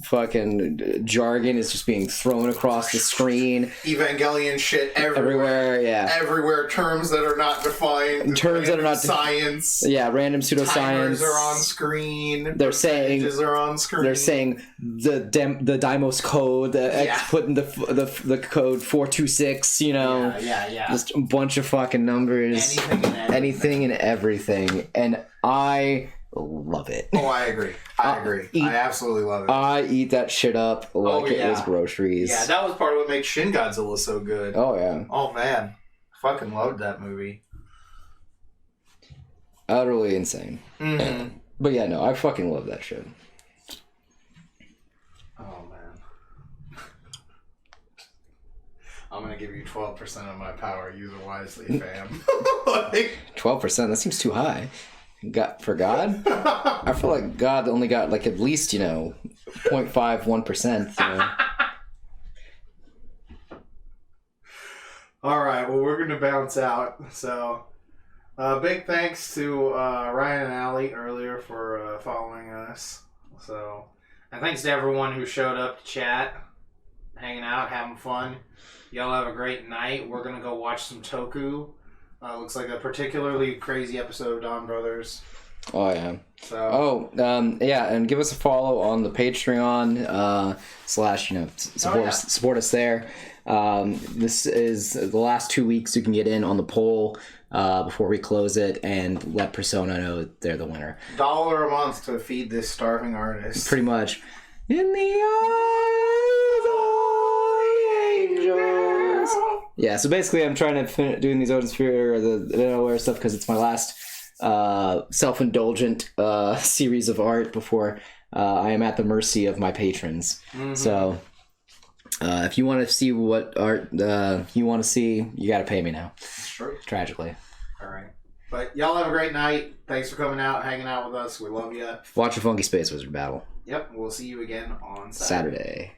Speaker 2: fucking jargon is just being thrown across the screen.
Speaker 1: Evangelion shit everywhere.
Speaker 2: Yeah.
Speaker 1: Everywhere, terms that are not defined.
Speaker 2: Terms that are not
Speaker 1: science.
Speaker 2: Yeah, random pseudoscience.
Speaker 1: Timers are on screen.
Speaker 2: They're saying
Speaker 1: are on screen.
Speaker 2: They're saying the Deimos code, putting the code 426.
Speaker 1: Yeah.
Speaker 2: Just a bunch of fucking numbers. Anything and everything. And I love it.
Speaker 1: Oh, I agree. I absolutely love it.
Speaker 2: I eat that shit up like it was groceries.
Speaker 1: Yeah, that was part of what makes Shin Godzilla so good.
Speaker 2: Oh, yeah.
Speaker 1: Oh, man. Fucking loved that movie.
Speaker 2: Utterly insane.
Speaker 1: Mm-hmm.
Speaker 2: But yeah, no, I fucking love that shit.
Speaker 1: Oh, man. I'm gonna give you 12% of my power. Use it wisely, fam.
Speaker 2: 12%? That seems too high. For God? I feel like God only got like at least, 0.51%.
Speaker 3: Alright, well, we're gonna bounce out. So, big thanks to Ryan and Allie earlier for following us. So, and thanks to everyone who showed up to chat, hanging out, having fun. Y'all have a great night. We're going to go watch some Toku. Looks like a particularly crazy episode of Dawn Brothers.
Speaker 2: Oh, yeah.
Speaker 3: So.
Speaker 2: Yeah, and give us a follow on the Patreon, / support us there. This is the last 2 weeks you can get in on the poll before we close it and let Persona know they're the winner.
Speaker 1: $1 a month to feed this starving artist.
Speaker 2: Pretty much. In the eyes of angels. Yeah, so basically I'm trying to doing these Odin Sphere or the Delaware stuff because it's my last self-indulgent series of art before I am at the mercy of my patrons. Mm-hmm. So if you want to see what art you want to see, you got to pay me now.
Speaker 1: True.
Speaker 2: Tragically.
Speaker 3: All right. But y'all have a great night. Thanks for coming out, hanging out with us. We love you.
Speaker 2: Watch a Funky Space Wizard battle.
Speaker 3: Yep, we'll see you again on
Speaker 2: Saturday.